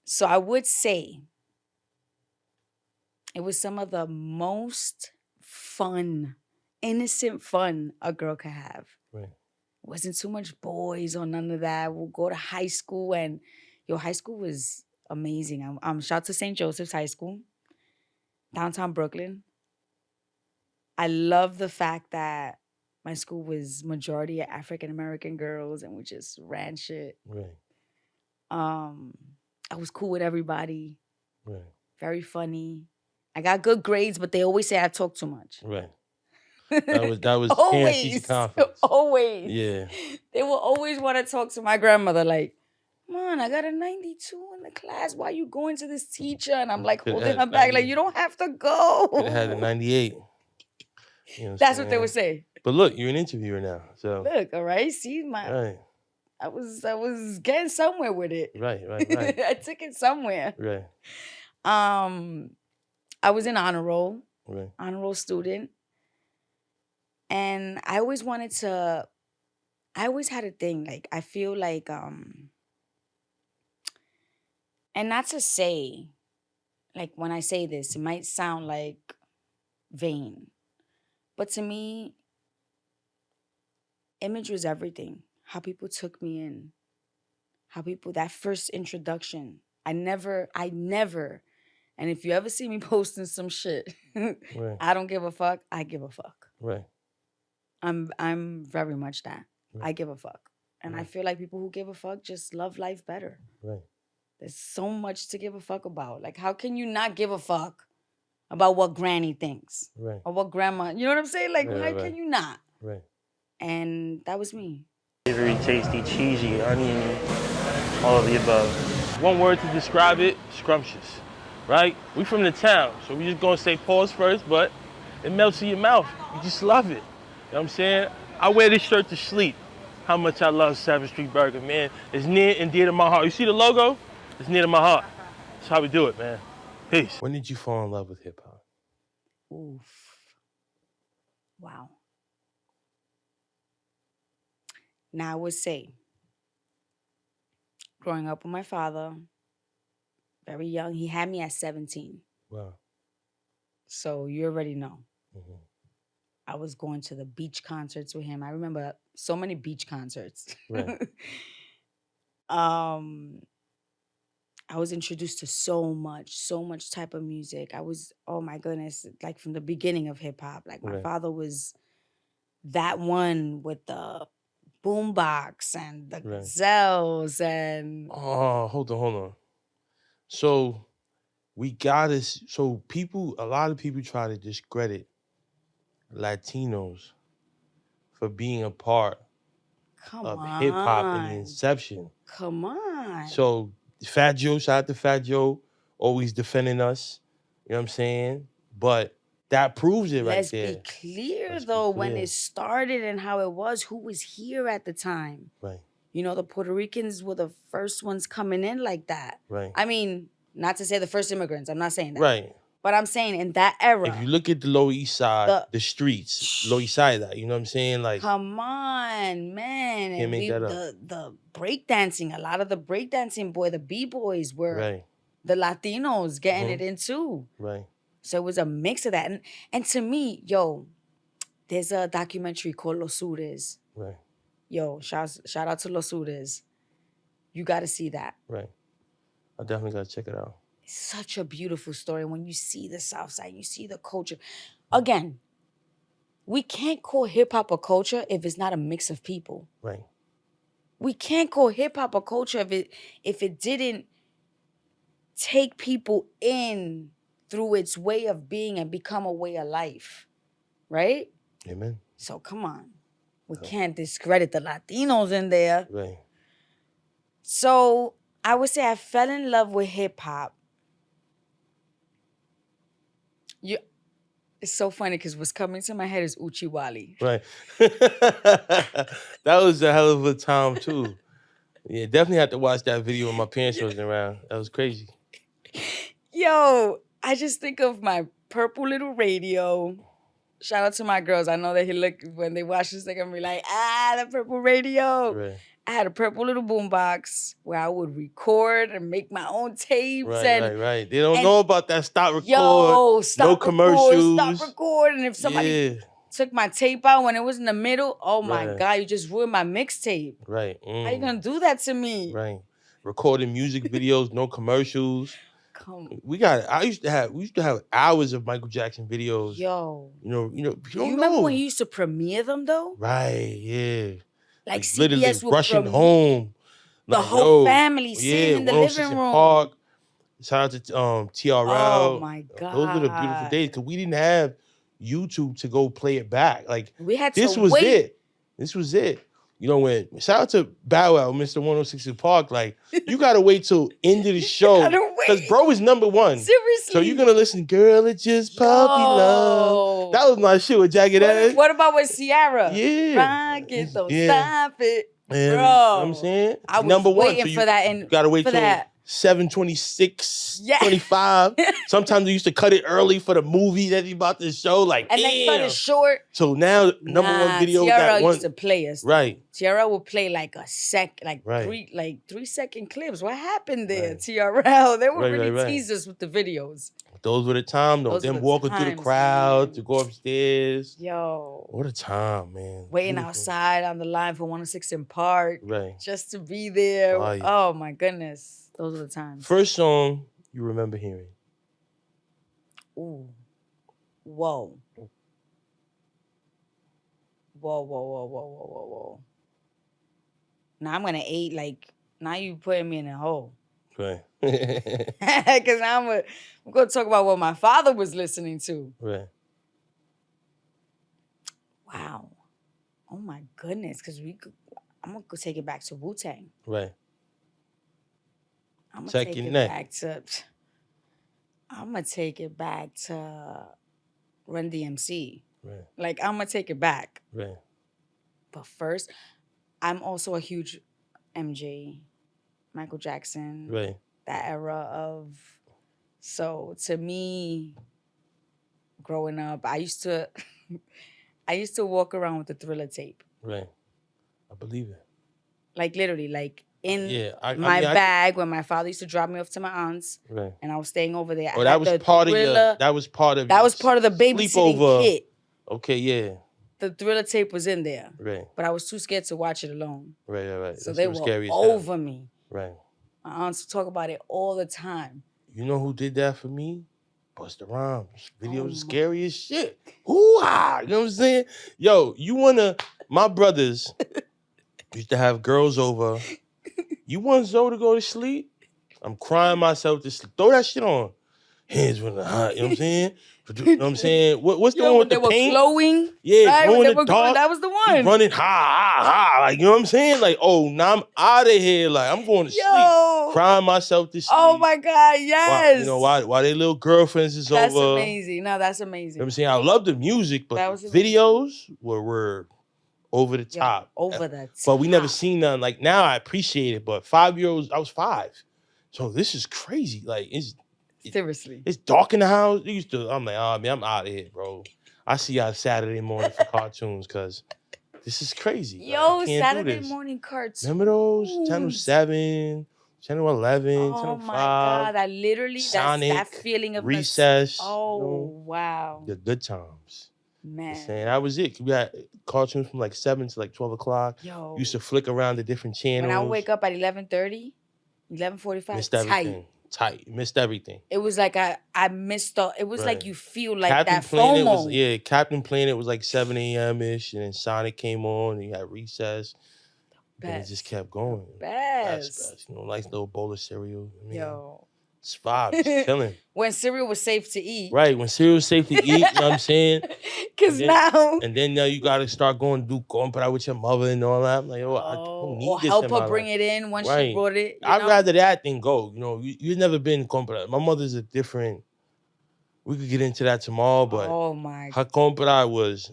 So I would say it was some of the most fun, innocent fun a girl could have. Right. Wasn't too much boys or none of that. We'll go to high school and high school was amazing. Shout to St. Joseph's High School, downtown Brooklyn. I love the fact that my school was majority of African American girls and we just ran shit. Right. I was cool with everybody. Right. Very funny. I got good grades, but they always say I talk too much. Right. That was always, confidence. always. Yeah. They will always want to talk to my grandmother like, man, I got a 92 in the class. Why you going to this teacher? And I'm like holding her back, like, you don't have to go. Could have had a 98. You know That's what they would say. But look, you're an interviewer now. So look, all right. See, right. I was getting somewhere with it. Right. I took it somewhere. Right. I was in honor roll. Right. Honor roll student. And I always had a thing. Like, I feel like, and not to say, like, when I say this, it might sound like vain. But to me, image was everything. How people took me in. That first introduction. I never, and if you ever see me posting some shit, right. I don't give a fuck, I give a fuck. Right. I'm very much that. Right. I give a fuck. And I feel like people who give a fuck just love life better. Right. There's so much to give a fuck about. Like, how can you not give a fuck about what granny thinks? Right. Or what grandma, you know what I'm saying? Like, how can you not? Right. And that was me. Very tasty, cheesy, oniony, all of the above. One word to describe it, scrumptious. Right? We from the town, so we just gonna say pause first, but it melts in your mouth. You just love it. You know what I'm saying? I wear this shirt to sleep. How much I love 7th Street Burger, man. It's near and dear to my heart. You see the logo? It's near to my heart. That's how we do it, man. Peace. When did you fall in love with hip hop? Oof. Wow. Now, I would say, growing up with my father, very young, he had me at 17. Wow. So you already know. Mm-hmm. I was going to the beach concerts with him. I remember so many beach concerts. Right. I was introduced to so much type of music. I was, oh my goodness, like from the beginning of hip hop. Like my father was that one with the boombox and the gazelles and. Oh, hold on. So a lot of people try to discredit Latinos for being a part of hip hop in the inception. Come on. So Fat Joe, shout out to Fat Joe, always defending us. You know what I'm saying? But that proves it right there. Let's be clear though, when it started and how it was, who was here at the time. Right. You know, the Puerto Ricans were the first ones coming in like that. Right. I mean, not to say the first immigrants. I'm not saying that. Right. But I'm saying in that era. If you look at the Lower East Side, the streets, Lower East Side, you know what I'm saying? Like, come on, man. Can't make that up. The breakdancing, a lot of the breakdancing the B-boys were the Latinos getting it in too. Right. So it was a mix of that. And to me, there's a documentary called Los Sures. Right. Shout out to Los Sures. You got to see that. Right. I definitely got to check it out. It's such a beautiful story. When you see the South Side, you see the culture. Again, we can't call hip-hop a culture if it's not a mix of people. Right. We can't call hip-hop a culture if it didn't take people in through its way of being and become a way of life. Right? Amen. So come on. We can't discredit the Latinos in there. Right. So I would say I fell in love with hip-hop. It's so funny because what's coming to my head is Uchiwali. Right. That was a hell of a time too. Yeah, definitely had to watch that video when my parents wasn't around. That was crazy. Yo, I just think of my purple little radio. Shout out to my girls. I know that when they watch this, they're gonna be like, the purple radio. Right. I had a purple little boombox where I would record and make my own tapes. Right. They don't know about that stop record. Yo, stop no record, commercials. stop record. And if somebody took my tape out when it was in the middle, oh my God, you just ruined my mixtape. Right. How you gonna do that to me? Right. Recording music videos, no commercials. We used to have hours of Michael Jackson videos. Yo. You remember when you used to premiere them though? Right, yeah. Like literally CBS would rushing home. The whole family sitting in the living room. Park. Shout out to TRL. Oh my God. Those were the beautiful days because we didn't have YouTube to go play it back. Like we had this to was wait. it. This was it. You know, when shout out to Bow Wow, Mr. 106 in Park, like you gotta wait till end of the show. Because bro is number one. Seriously. So you're gonna listen, girl, it's just puppy love. That was my shit with Jagged Edge. What about with Ciara? Yeah. Rock it, don't stop it. And, bro. You know what I'm saying? I was number one. waiting for that. And gotta wait till that. 7:26, 25. Sometimes they used to cut it early for the movie that he about to show. Like, and they cut it short. So now number one video Tiara used to play us. Right. Tiara would play like a right. 3 second clips. What happened there? Right. TRL. They would right. tease us with the videos. Those were the time though. Them walking through the crowd to go upstairs. Yo. What a time, man. Waiting outside on the line for 106 in Park. Right. Just to be there. Oh, yeah. Oh my goodness. Those are the times. First song you remember hearing? Ooh. Whoa. Whoa. Now I'm going to now you putting me in a hole. Right. Because now I'm going to talk about what my father was listening to. Right. Wow. Oh my goodness. Because I'm going to take it back to Wu-Tang. Right. I'm gonna take it back to Run DMC. Right. Like I'm gonna take it back. Right. But first, I'm also a huge MJ, Michael Jackson. Right. That era of. So to me, growing up, I used to walk around with the Thriller tape. Right. I believe it. Like literally, like. In my bag when my father used to drop me off to my aunt's, right. and I was staying over there. Oh, that was part of the babysitting kit. Okay, yeah. The Thriller tape was in there, right? But I was too scared to watch it alone. Right. So they were over me. Right. My aunts talk about it all the time. You know who did that for me? Busta Rhymes. Video was scary as shit. Hoo-ah! You know what I'm saying? Yo, my brothers used to have girls over. You want Zoe to go to sleep? I'm crying myself to sleep. Throw that shit on. Hands when the hot, you know what I'm saying? You know what I'm saying? What's the one with the paint? They were glowing. Yeah, right? glowing in the dark. That was the one. Running ha. Like, you know what I'm saying? Like, oh, now I'm out of here. Like, I'm going to sleep. Crying myself to sleep. Oh my God, yes. While their little girlfriends is that's over. That's amazing. No, that's amazing. You know what I'm saying? I love the music, but the videos were over the top. Over the top. But we never seen none. Like now I appreciate it, but 5-year-olds, I was 5. So this is crazy. Like seriously. It's dark in the house. I'm like, oh man, I'm out of here, bro. I see y'all Saturday morning for cartoons because this is crazy. Yo, like, Saturday morning cartoons. Remember those? Channel 7, Channel 11, Channel 5. Oh my God. I literally, Sonic, that feeling of Recess. Wow. The good times. Man. Saying that was it. We had cartoons from like 7 to like 12 o'clock. Yo. Used to flick around the different channels. When I wake up at 11:30, 11:45, missed everything. Tight. Missed everything. It was like I missed all. It was like you feel like Captain that Planet FOMO. Captain Planet was like 7 a.m.-ish, and then Sonic came on, and you had Recess. And it just kept going. Best. You know, nice little bowl of cereal. Yo. It's vibes, killing. When cereal was safe to eat. Right, when cereal was safe to eat, you know what I'm saying? Because now. And then now you got to start going put out with your mother and all that. I'm like, I don't need this. Or help her bring it in once she brought it. I'd rather that than go. You know, you've never been compra. My mother's a different we could get into that tomorrow, but Oh my! her compra was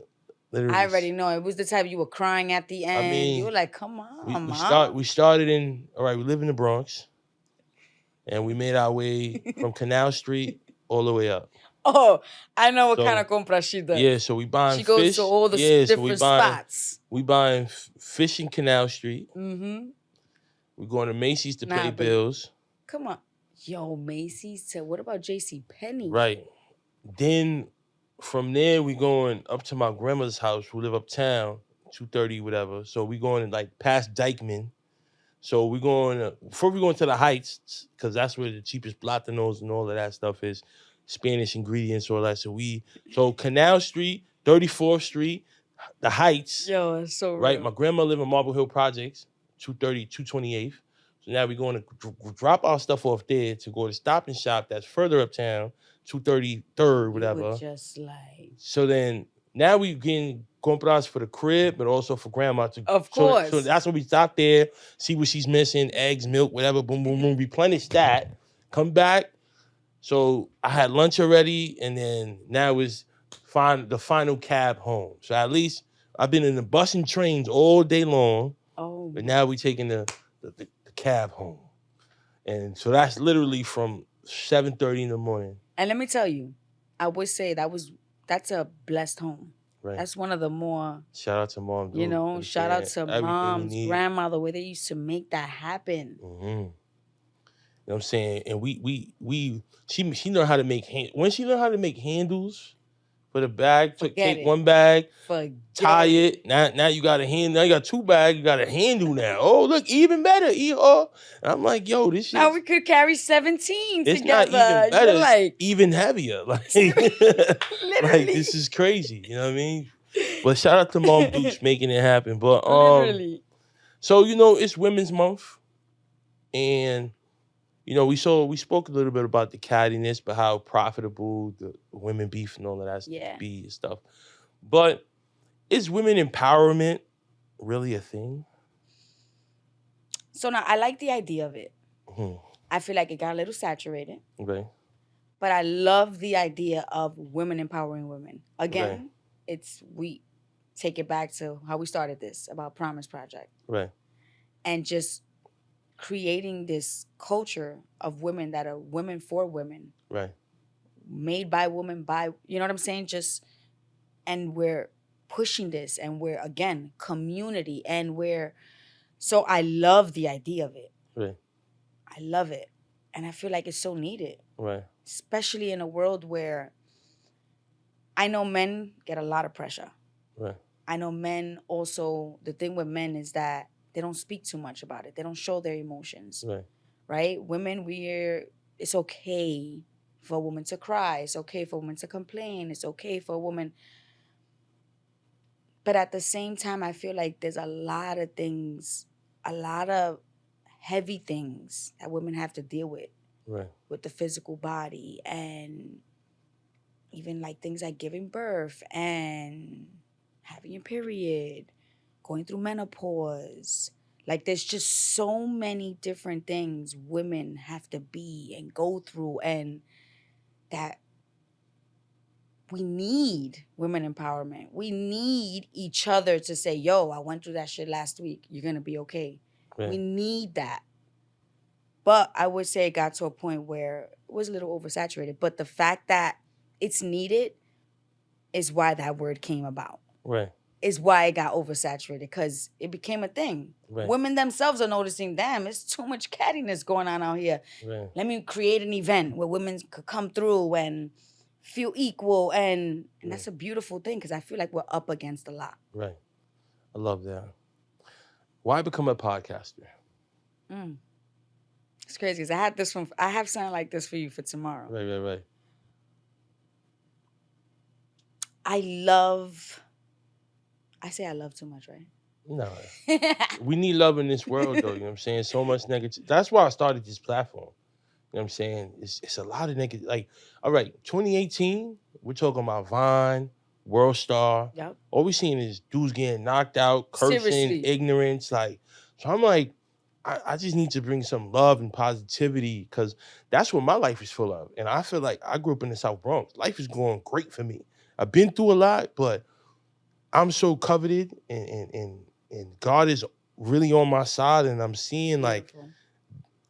literally. I already know it was the type you were crying at the end. mean, you were like, "Come on, we Mom." started in we live in the Bronx, and we made our way from Canal Street all the way up. Oh, I know what So, kind of compra she does. Yeah, so we buying She goes fish. to all the so different spots. We buying fish in Canal Street. Mm-hmm. We're going to Macy's to pay but bills. Come on. Yo, Macy's said, what about J.C. Penney? Right. Then from there, we going up to my grandma's house who live uptown, 230, whatever. So we going like past Dykeman. So we going before we going to the Heights, because that's where the cheapest platanos and all of that stuff is. Spanish ingredients, all that. So Canal Street, 34th Street, the Heights. Yo, it's so right. real. My grandma live in Marble Hill Projects, 230, 228th. So now we're going to drop our stuff off there to go to Stop and Shop that's further uptown, 233rd, whatever. You were just like. So then now we getting compras for the crib, but also for grandma to. Of course. So that's when we stop there, see what she's missing, eggs, milk, whatever. Boom, boom, boom. Replenish that. Come back. So I had lunch already, and then now is the final cab home. So at least I've been in the bus and trains all day long. Oh. But now we taking the cab home. And so that's literally from 7:30 in the morning. And let me tell you, I would say that's a blessed home. Right. That's one of the more. Shout out to mom. Dude, shout out to mom's grandma, the way they used to make that happen. Mm-hmm. You know what I'm saying? And she learned how to make when she learned how to make handles for the bag, take one bag, tie it. Now you got a hand. Now you got two bags. You got a handle now. Oh, look, even better. And I'm like, yo, this shit. Now we could carry 17 it's together. Not even better. Like, it's even heavier. Like, like this is crazy. You know what I mean? But shout out to Mom Dukes making it happen. But literally. So it's Women's Month, and we spoke a little bit about the cattiness, but how profitable the women beef and all of that be and stuff. But is women empowerment really a thing? So now I like the idea of it. Mm-hmm. I feel like it got a little saturated. Okay. But I love the idea of women empowering women. Again, we take it back to how we started this about Promise Project. Right. And just creating this culture of women that are women for women. Right. Made by women, you know what I'm saying? And we're pushing this, and we're, again, community, and so I love the idea of it. Right. I love it. And I feel like it's so needed. Right. Especially in a world where I know men get a lot of pressure. Right. I know men also, the thing with men is that they don't speak too much about it. They don't show their emotions. Right. Right? Women, it's okay for a woman to cry. It's okay for a woman to complain. It's okay for a woman. But at the same time, I feel like there's a lot of things, a lot of heavy things that women have to deal with. Right. With the physical body, and even like things like giving birth and having your period, going through menopause. Like, there's just so many different things women have to be and go through, and that we need women empowerment. We need each other to say, yo, I went through that shit last week. You're going to be okay. Right. We need that. But I would say it got to a point where it was a little oversaturated. But the fact that it's needed is why that word came about. Right. Is why it got oversaturated, because it became a thing. Right. Women themselves are noticing, damn, it's too much cattiness going on out here. Right. Let me create an event where women could come through and feel equal. And that's a beautiful thing, because I feel like we're up against a lot. Right. I love that. Why become a podcaster? It's crazy, because I have something like this for you for tomorrow. Right. I say I love too much, right? No. We need love in this world, though. You know what I'm saying? So much negative. That's why I started this platform. You know what I'm saying? It's a lot of negative. Like, all right, 2018, we're talking about Vine, World Star. Yep. All we seeing is dudes getting knocked out, cursing, ignorance. Like, so I'm like, I just need to bring some love and positivity because that's what my life is full of. And I feel like I grew up in the South Bronx. Life is going great for me. I've been through a lot, but I'm so coveted and God is really on my side. And I'm seeing like Beautiful.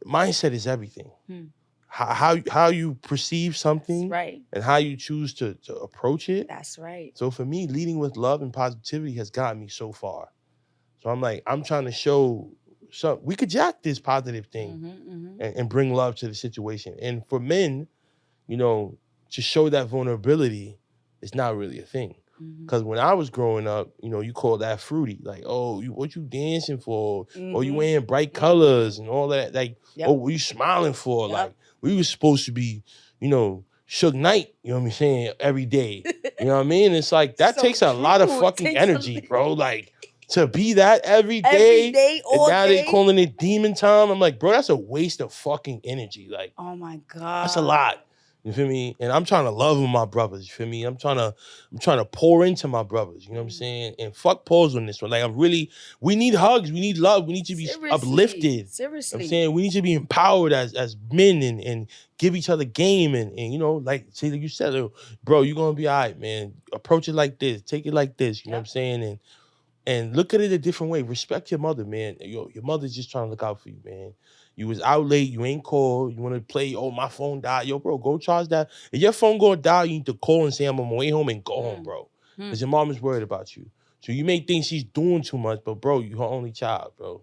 mindset is everything. Hmm. How you perceive That's something right. and how you choose to approach it. That's right. So for me, leading with love and positivity has gotten me so far. So I'm like, I'm trying to show we could jack this positive thing and bring love to the situation. And for men, you know, to show that vulnerability is not really a thing. Because when I was growing up, you know, you call that fruity. Like, oh, what you dancing for? Oh, you wearing bright colors and all that. Like, oh, what you smiling for? Yep. Like, we was supposed to be, you know, Suge Knight, you know what I'm saying, every day. You know what I mean? It's like, that So takes a lot of true. It fucking takes energy, a- bro. Like, to be that every Every day, day, and all now they day. calling it demon time. I'm like, bro, that's a waste of fucking energy. Like, Oh my God. that's a lot. You feel me? And I'm trying to love my brothers. You feel me? I'm trying to pour into my brothers. You know what I'm saying? And fuck pause on this one. Like we need hugs. We need love. We need to be uplifted. You know what Seriously. I'm saying we need to be empowered as men and give each other game and you know, like say like you said, bro, you're gonna be all right, man. Approach it like this, take it like this. You know what I'm saying? And look at it a different way. Respect your mother, man. Your mother's just trying to look out for you, man. You was out late, you ain't called, you want to play, oh, my phone died. Yo, bro, go charge that. If your phone gonna die, you need to call and say, I'm on my way home and go home, bro. Because your mom is worried about you. So you may think she's doing too much, but bro, you her only child, bro.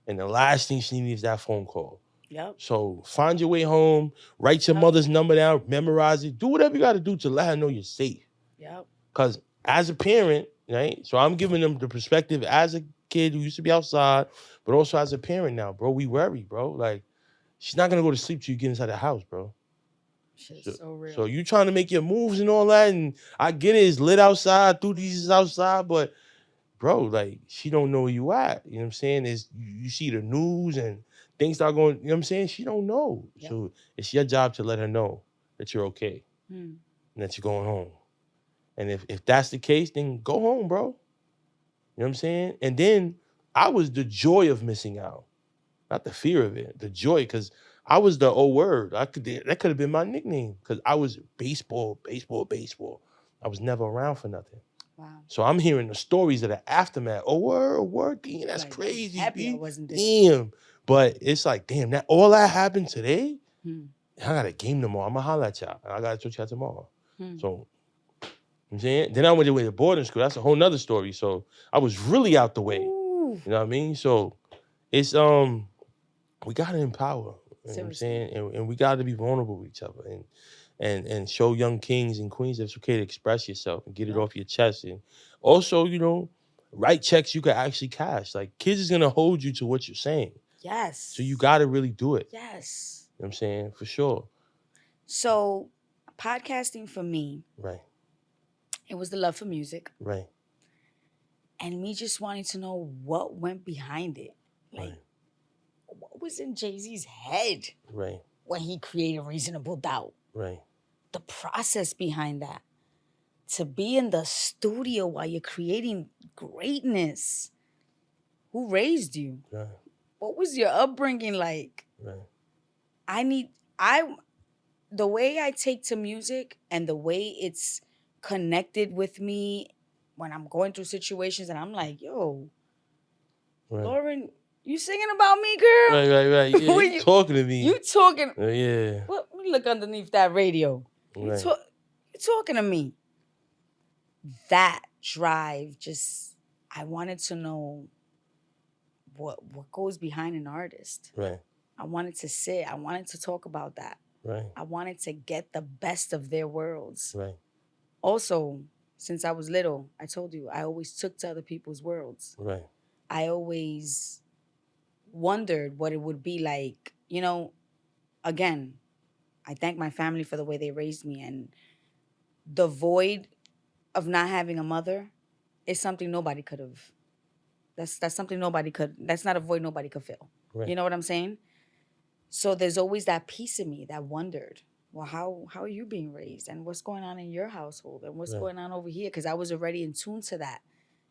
And the last thing she needs is that phone call. Yep. So find your way home, write your mother's number down, memorize it, do whatever you gotta do to let her know you're safe. Yep. Because as a parent, right? So I'm giving them the perspective as a kid who used to be outside, but also as a parent now, bro. We worry, bro. Like, she's not gonna go to sleep till you get inside the house, bro. Shit's so real. So you trying to make your moves and all that, and I get it, it's lit outside, Thutis is outside, but bro, like, she don't know where you at. You know what I'm saying? Is you see the news and things start going, you know what I'm saying? She don't know. Yep. So it's your job to let her know that you're okay and that you're going home. And if that's the case, then go home, bro. You know what I'm saying? And then I was the joy of missing out, not the fear of it. The joy, because I was the old word. That could have been my nickname because I was baseball. I was never around for nothing. Wow. So I'm hearing the stories of the aftermath. Oh, word, damn, that's Like, crazy. happy I B. wasn't there. Damn. But it's like, damn, that all that happened today? I got a game tomorrow. I'm going to holler at y'all. I got to talk y'all tomorrow. So, you know what I'm saying? Then I went away to boarding school. That's a whole nother story. So I was really out the way. Ooh. You know what I mean? So it's we gotta empower. You know what I'm saying? And we gotta be vulnerable with each other and show young kings and queens that it's okay to express yourself and get it off your chest. And also, you know, write checks you can actually cash. Like, kids is gonna hold you to what you're saying. Yes. So you gotta really do it. Yes. You know what I'm saying? For sure. So podcasting for me, Right. it was the love for music. Right. And me just wanting to know what went behind it. Like, Right. what was in Jay-Z's head Right. when he created Reasonable Doubt? Right. The process behind that. To be in the studio while you're creating greatness. Who raised you? Right. What was your upbringing like? Right. The way I take to music and the way it's connected with me when I'm going through situations and I'm like, yo, Right. Lauren, you singing about me, girl? Right. Yeah, you talking to me. You talking. Yeah. Let me look underneath that radio. Right. You talking to me. That drive, just, I wanted to know what goes behind an artist. Right. I wanted to sit. I wanted to talk about that. Right. I wanted to get the best of their worlds. Right. Also, since I was little, I told you, I always took to other people's worlds. Right. I always wondered what it would be like. You know, again, I thank my family for the way they raised me. And the void of not having a mother is something nobody could have. That's something nobody could. That's not a void nobody could fill. Right. You know what I'm saying? So there's always that piece of me that wondered, well, how are you being raised? And what's going on in your household? And what's going on over here? Because I was already in tune to that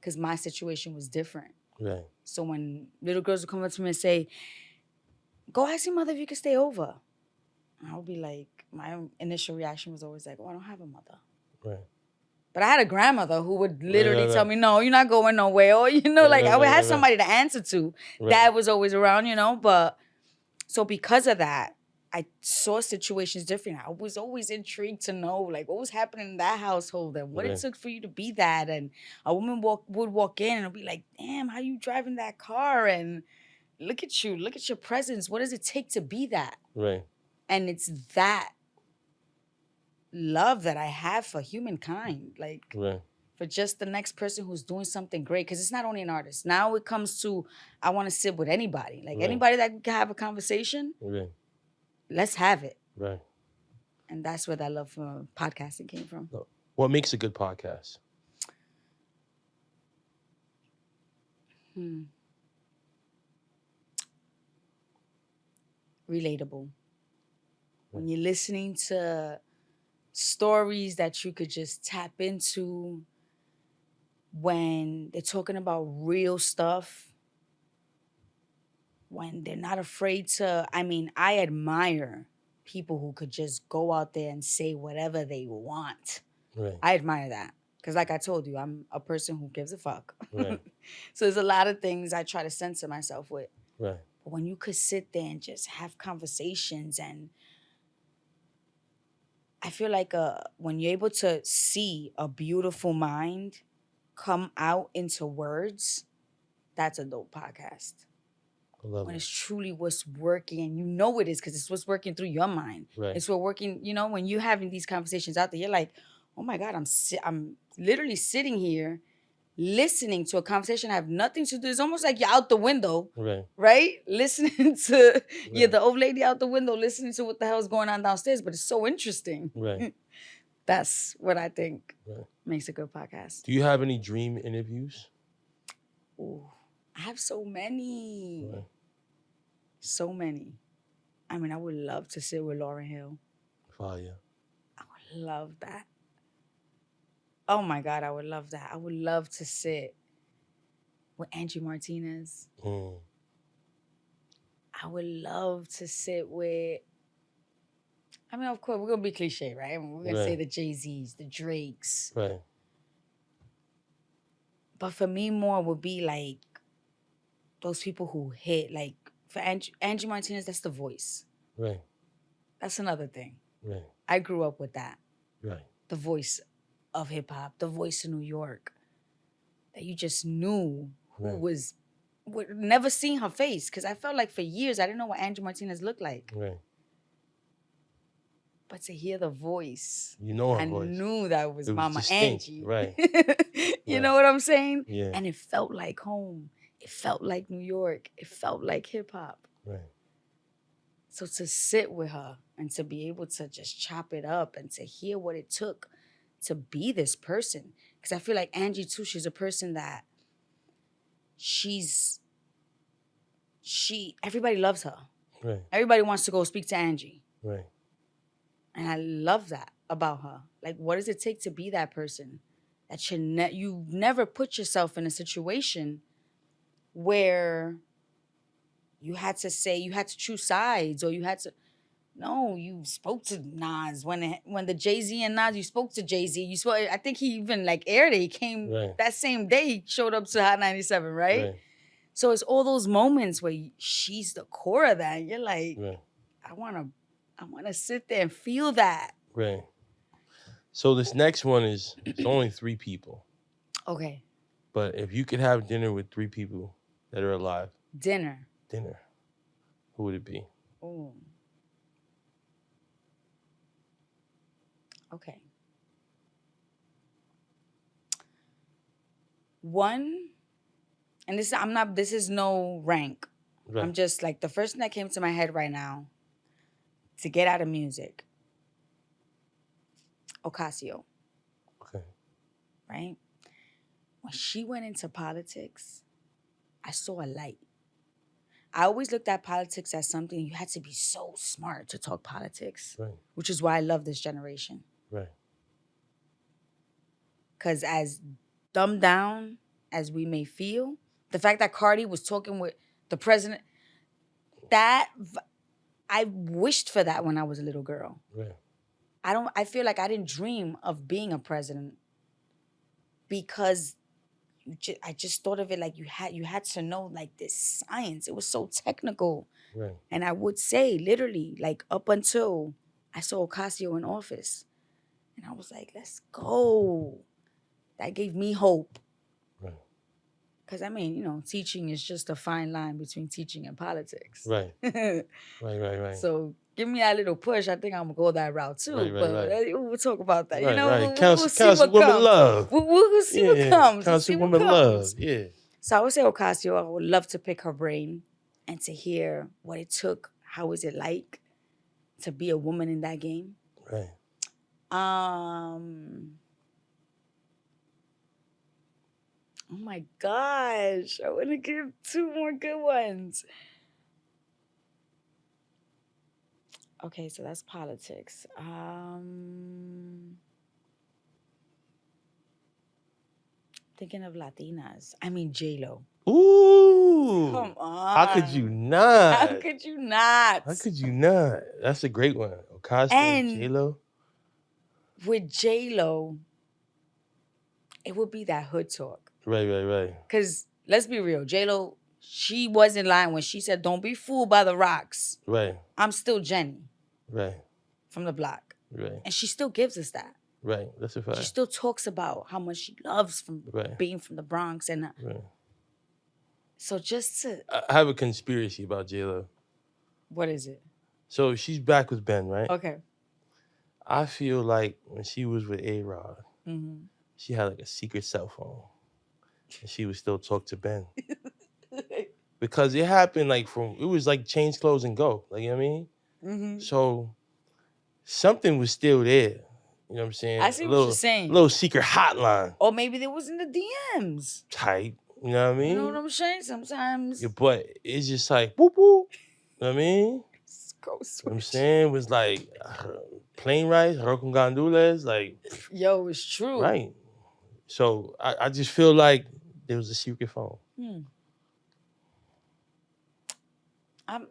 because my situation was different. Right. So when little girls would come up to me and say, go ask your mother if you can stay over. I would be like, my initial reaction was always like, oh, I don't have a mother. Right. But I had a grandmother who would literally right. tell me, no, you're not going nowhere. Or, like I would have right. somebody to answer to. Right. Dad was always around, But so because of that, I saw situations different. I was always intrigued to know, like, what was happening in that household and what it Right. took for you to be that. And a woman would walk in and be like, damn, how you driving that car? And look at you. Look at your presence. What does it take to be that? Right. And it's that love that I have for humankind. Like, Right. for just the next person who's doing something great. Because it's not only an artist. Now it comes to, I want to sit with anybody. Like, Right. anybody that can have a conversation, Right. let's have it. Right. And that's where that love for podcasting came from. What makes a good podcast? Relatable. When you're listening to stories that you could just tap into, when they're talking about real stuff, when they're not afraid to, I admire people who could just go out there and say whatever they want. Right. I admire that. Because like I told you, I'm a person who gives a fuck. Right. So there's a lot of things I try to censor myself with. Right. But when you could sit there and just have conversations, and I feel like when you're able to see a beautiful mind come out into words, that's a dope podcast. I love When it. it's truly what's working, and you know it is because it's what's working through your mind. Right. It's what working, when you're having these conversations out there, you're like, oh my God, I'm literally sitting here listening to a conversation I have nothing to do. It's almost like you're out the window, Right. right? Listening to, Right. the old lady out the window, listening to what the hell's going on downstairs, but it's so interesting. Right. That's what I think Right. makes a good podcast. Do you have any dream interviews? Ooh, I have so many. Right. So many. I would love to sit with Lauryn Hill. Fire. I would love that. Oh my God, I would love that. I would love to sit with Angie Martinez. Mm. I would love to sit with, of course, we're going to be cliche, right? We're going to say Right. the Jay-Z's, the Drakes. Right. But for me, more would be like those people who hit, like for Angie Martinez, that's the voice. Right. That's another thing. Right. I grew up with that. Right. The voice of hip hop, the voice of New York, that you just knew who Right. was, would never seen her face. Because I felt like for years, I didn't know what Angie Martinez looked like. Right. But to hear the voice, You know her I voice. knew that was It was Mama distinct, Angie. right. You Right. know what I'm saying? Yeah. And it felt like home. It felt like New York. It felt like hip hop. Right. So to sit with her and to be able to just chop it up and to hear what it took to be this person. Because I feel like Angie too, she's a person that everybody loves her. Right. Everybody wants to go speak to Angie. Right. And I love that about her. Like, what does it take to be that person? That you never put yourself in a situation where you had to choose sides, or no, you spoke to Nas. When the Jay-Z and Nas, you spoke to Jay-Z. I think he even aired it. He came Right. that same day, he showed up to Hot 97, right? Right. So it's all those moments where she's the core of that. And you're like, Right. I want to sit there and feel that. Right. So this next one it's only 3 people. Okay. But if you could have dinner with 3 people that are alive, Dinner. who would it be? Ooh. Okay. One, and this is no rank. Right. I'm just like, the first thing that came to my head right now, to get out of music, Ocasio, Okay. right? When she went into politics, I saw a light. I always looked at politics as something you had to be so smart to talk politics, Right. which is why I love this generation. Right. Because as dumbed down as we may feel, The fact that Cardi was talking with the president, I wished for that when I was a little girl. Right. I feel like I didn't dream of being a president because I just thought of it like you had to know like this science. It was so technical. Right. And I would say literally like up until I saw Ocasio in office and I was like, let's go. That gave me hope. Right. Because I mean, teaching is just a fine line between teaching and politics. Right. Right. So give me that little push. I think I'm gonna go that route too. Right. We'll talk about that. Right. Right. We'll see what Councilwoman comes. Love. We'll see what comes. Councilwoman Love. Yeah. So I would say Ocasio, I would love to pick her brain and to hear what it took. How is it like to be a woman in that game? Right. Oh my gosh. I want to give 2 more good ones. Okay, so that's politics. Thinking of Latinas. I mean, J-Lo. Ooh. Come on. How could you not? How could you not? How could you not? That's a great one. Ocasio and J-Lo. With J-Lo, it would be that hood talk. Right. Because let's be real, J-Lo, she wasn't lying when she said, don't be fooled by the rocks. Right. I'm still Jenny. Right. From the block. Right. And she still gives us that. Right. That's a fact. She still talks about how much she loves from being from the Bronx. And so just to... I have a conspiracy about J-Lo. What is it? So she's back with Ben, right? Okay. I feel like when she was with A-Rod, she had like a secret cell phone. And she would still talk to Ben. Because it happened it was like change clothes and go. Like, you know what I mean? Mm-hmm. So something was still there. You know what I'm saying? I see what you're saying. A little secret hotline. Or maybe there was in the DMs. Type. You know what I mean? You know what I'm saying? Sometimes. Yeah, but it's just like, whoop, whoop. You know what I mean? Go switch. You know what I'm saying? It was like plain rice, arroz con gandules, like. Yo, it's true. Right. So I just feel like there was a secret phone. I'm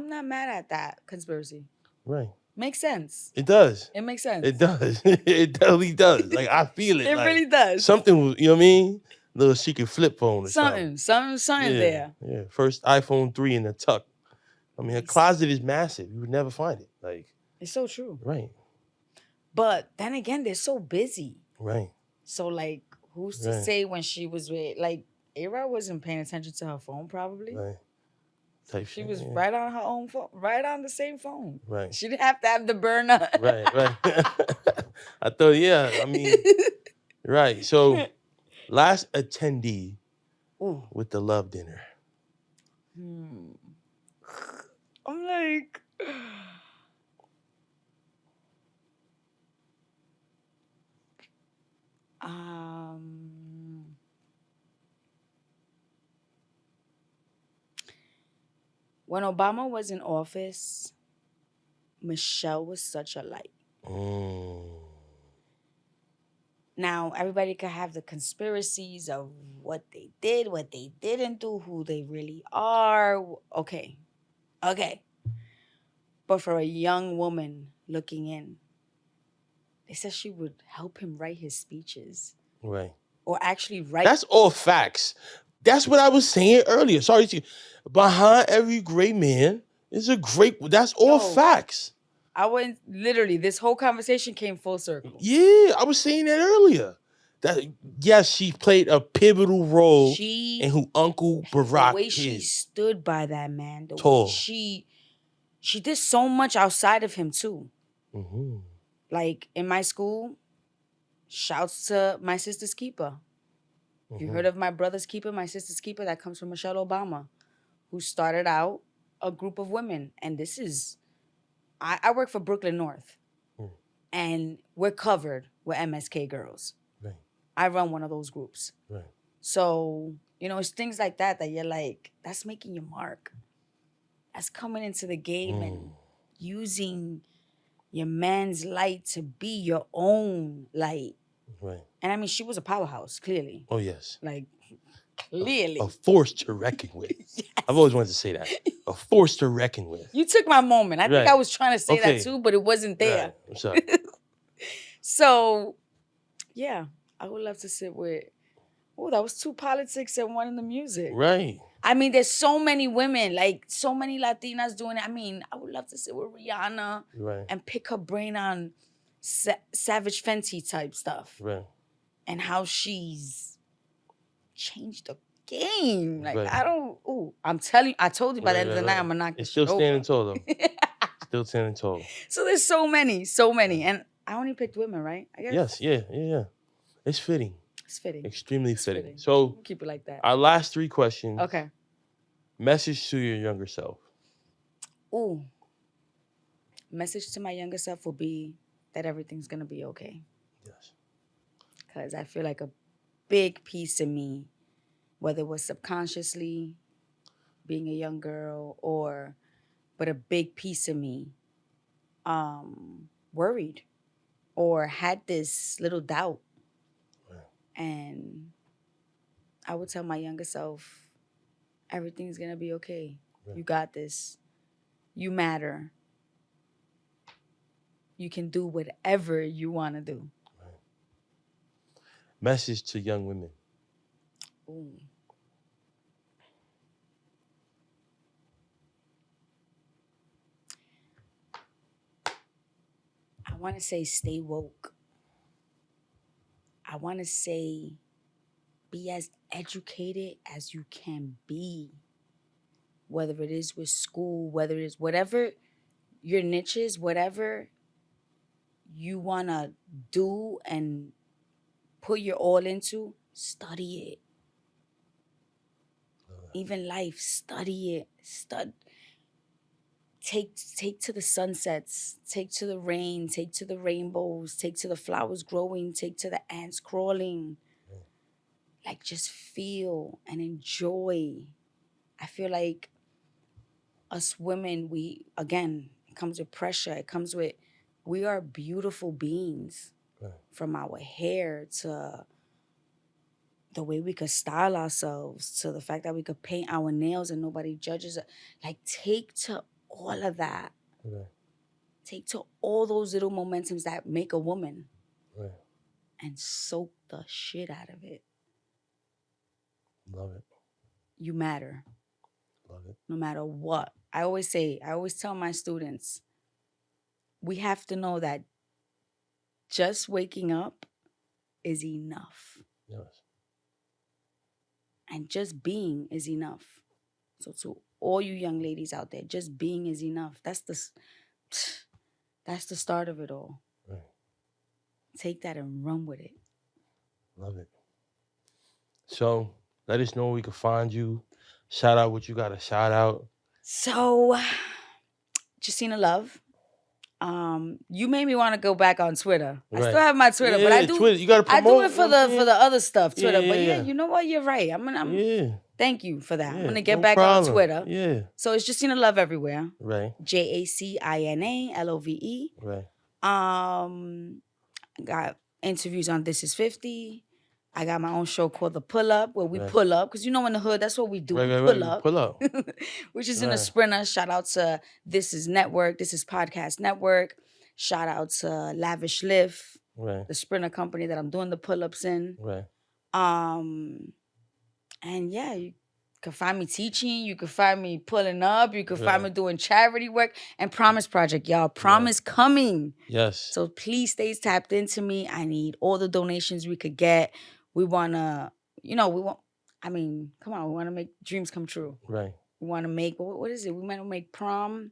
not mad at that conspiracy. Right. Makes sense. It does. It makes sense. It does. It totally does. Like, I feel it. It like, really does. Something was, you know what I mean? Little secret flip phone or something there. Yeah. First iPhone 3 in the tuck. I mean, her closet is massive. You would never find it. Like, it's so true. Right. But then again, they're so busy. Right. So, like, who's to say when she was with, like, A-Rod wasn't paying attention to her phone, probably. Right. She was right on her own phone, right on the same phone. Right. She didn't have to have the burner. Right. I thought, I mean, right. So, last attendee with the love dinner. I'm like... When Obama was in office, Michelle was such a light. Now, everybody could have the conspiracies of what they did, what they didn't do, who they really are. Okay. But for a young woman looking in, they said she would help him write his speeches. Right. Or actually write. That's all facts. That's what I was saying earlier. Sorry to you. Behind every great man is a great... That's all facts. Literally, this whole conversation came full circle. Yeah, I was saying that earlier. Yes, she played a pivotal role in who Uncle Barack is. The way she stood by that man. The Tall. way she did so much outside of him, too. Mm-hmm. Like, in my school, shouts to my sister's keeper. You heard of my brother's keeper, my sister's keeper? That comes from Michelle Obama, who started out a group of women. And this is... I work for Brooklyn North. And we're covered with MSK girls. Right. I run one of those groups. Right. So, it's things like that you're like, that's making your mark. That's coming into the game and using your man's light to be your own light. Right. And I mean, she was a powerhouse, clearly. Oh yes. Like, clearly. A force to reckon with. I've always wanted to say that. A force to reckon with. You took my moment. I think I Right. was trying to say that too, but it wasn't there. Right. I'm sorry. So, yeah, I would love to sit with. Oh, that was 2 politics and 1 in the music. Right. I mean, there's so many women, like so many Latinas doing it. I mean, I would love to sit with Rihanna Right. and pick her brain on Savage Fenty type stuff Right. and how she's changed the game. Like, Right. I don't, I'm telling you, I told you by the end of the night, I'm going to knock It's this still shit standing over. tall though. Still standing tall. So there's so many. And I only picked women, right? I guess. Yes. Yeah. It's fitting. It's fitting. Extremely It's fitting. So We'll keep it like that. our last 3 questions. Okay. Message to your younger self. Ooh. Message to my younger self will be that everything's going to be okay. Yes. Because I feel like a big piece of me, whether it was subconsciously being a young girl but a big piece of me worried or had this little doubt. Right. And I would tell my younger self, everything's going to be okay. Right. You got this. You matter. You can do whatever you want to do. Right. Message to young women. Ooh. I want to say stay woke. I want to say be as educated as you can be. Whether it is with school, whether it is whatever your niche is, whatever you want to do and put your all into, study it. Even life, study it. Take to the sunsets, take to the rain, take to the rainbows, take to the flowers growing, take to the ants crawling. Like, just feel and enjoy. I feel like us women, it comes with pressure. It comes with, we are beautiful beings. Right. From our hair to the way we could style ourselves, to the fact that we could paint our nails and nobody judges it. Like, take to all of that. Right. Take to all those little momentums that make a woman. Right. And soak the shit out of it. Love it. You matter. Love it. No matter what. I always tell my students, we have to know that just waking up is enough. Yes. And just being is enough. So to all you young ladies out there, just being is enough. That's the start of it all. Right. Take that and run with it. Love it. So let us know where we can find you. Shout out what you got to shout out. So, Jacina Love. You made me want to go back on Twitter. Right. I still have my Twitter, but I do. Twitter. You got to promote. I do it for the other stuff, Twitter. Yeah, but yeah. you know what? You're right. I'm Thank you for that. Yeah, I'm gonna get no back problem. on Twitter. Yeah. So it's Jacina Love everywhere. Right. Jacina Love. Right. Got interviews on This Is 50. I got my own show called The Pull Up, where we Right. pull up, because you know in the hood that's what we do. Right, We right, pull right. up. Pull up. Which is in a Right. sprinter. Shout out to This Is Network. This is Podcast Network. Shout out to Lavish Lift, Right. the sprinter company that I'm doing the pull-ups in. Right. And yeah, you can find me teaching. You can find me pulling up. You can find Right. me doing charity work. And Promise Project, y'all. Promise coming. Yes. So please stay tapped into me. I need all the donations we could get. We want to, come on. We want to make dreams come true. Right. We want to make, what is it? We want to make prom.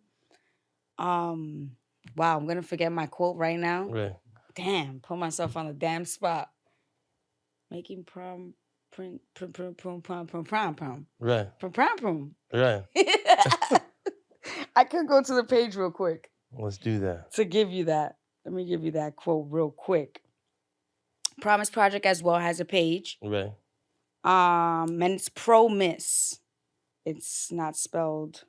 Wow, I'm going to forget my quote right now. Right. Damn, put myself on the damn spot. Making prom, prom. Right. Prom. Right. I could go to the page real quick Let's do that. to give you that. Let me give you that quote real quick. Promise Project as well has a page. Right. And it's Promise. It's not spelled.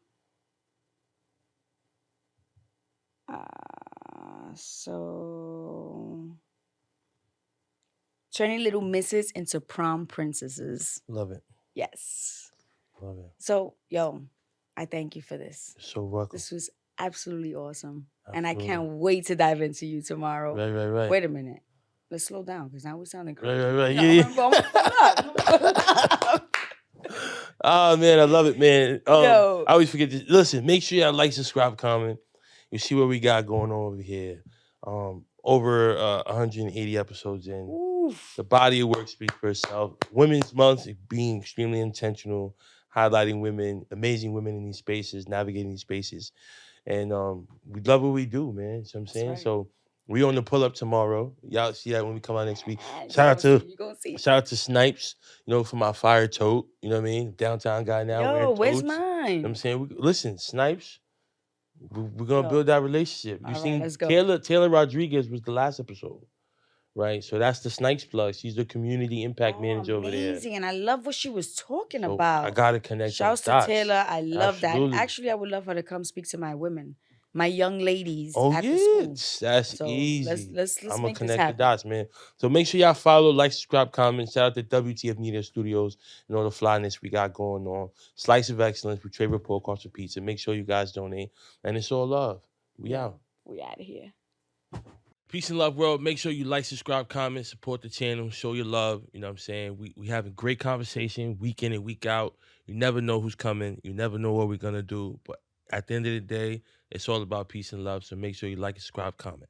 So Turning little misses into prom princesses. Love it. Yes. Love it. So, yo, I thank you for this. So welcome. This was absolutely awesome. And Absolutely. I can't wait to dive into you tomorrow. Right. Wait a minute. Let's slow down because now we're sounding crazy. Right. No, Yeah. I'm pull up. Oh man, I love it, man. Yo. I always forget to listen. Make sure y'all like, subscribe, comment. You see what we got going on over here. Over 180 episodes in. Oof. The body of work speaks for itself. Women's Month being extremely intentional, highlighting women, amazing women in these spaces, navigating these spaces, and we love what we do, man. You know what I'm saying? right. So we on the pull up tomorrow. Y'all see that when we come out next week. You Shout gonna see. out to Snipes, for my fire tote. You know what I mean? Downtown guy now. Yo, wearing where's totes. You know mine? what I'm saying? Listen, Snipes, we're going to Yo. build that relationship. You All right, seen let's go. Taylor Rodriguez was the last episode, right? So that's the Snipes plug. She's the community impact manager over there. Amazing. And I love what she was talking So about. I got to connect Shouts those dots. to Taylor. I love Absolutely. that. Actually, I would love her to come speak to my women, my young ladies Oh, after yeah. school. That's So easy. let's I'm going make to this connect the happen. dots, man. So make sure y'all follow, like, subscribe, comment. Shout out to WTF Media Studios and all the flyness we got going on. Slice of Excellence with Trade Report Cost of Pizza. Make sure you guys donate. And it's all love. We out. We out of here. Peace and love, world. Make sure you like, subscribe, comment, support the channel, show your love. You know what I'm saying? We having great conversation week in and week out. You never know who's coming. You never know what we're going to do. But at the end of the day, it's all about peace and love. So make sure you like, subscribe, comment.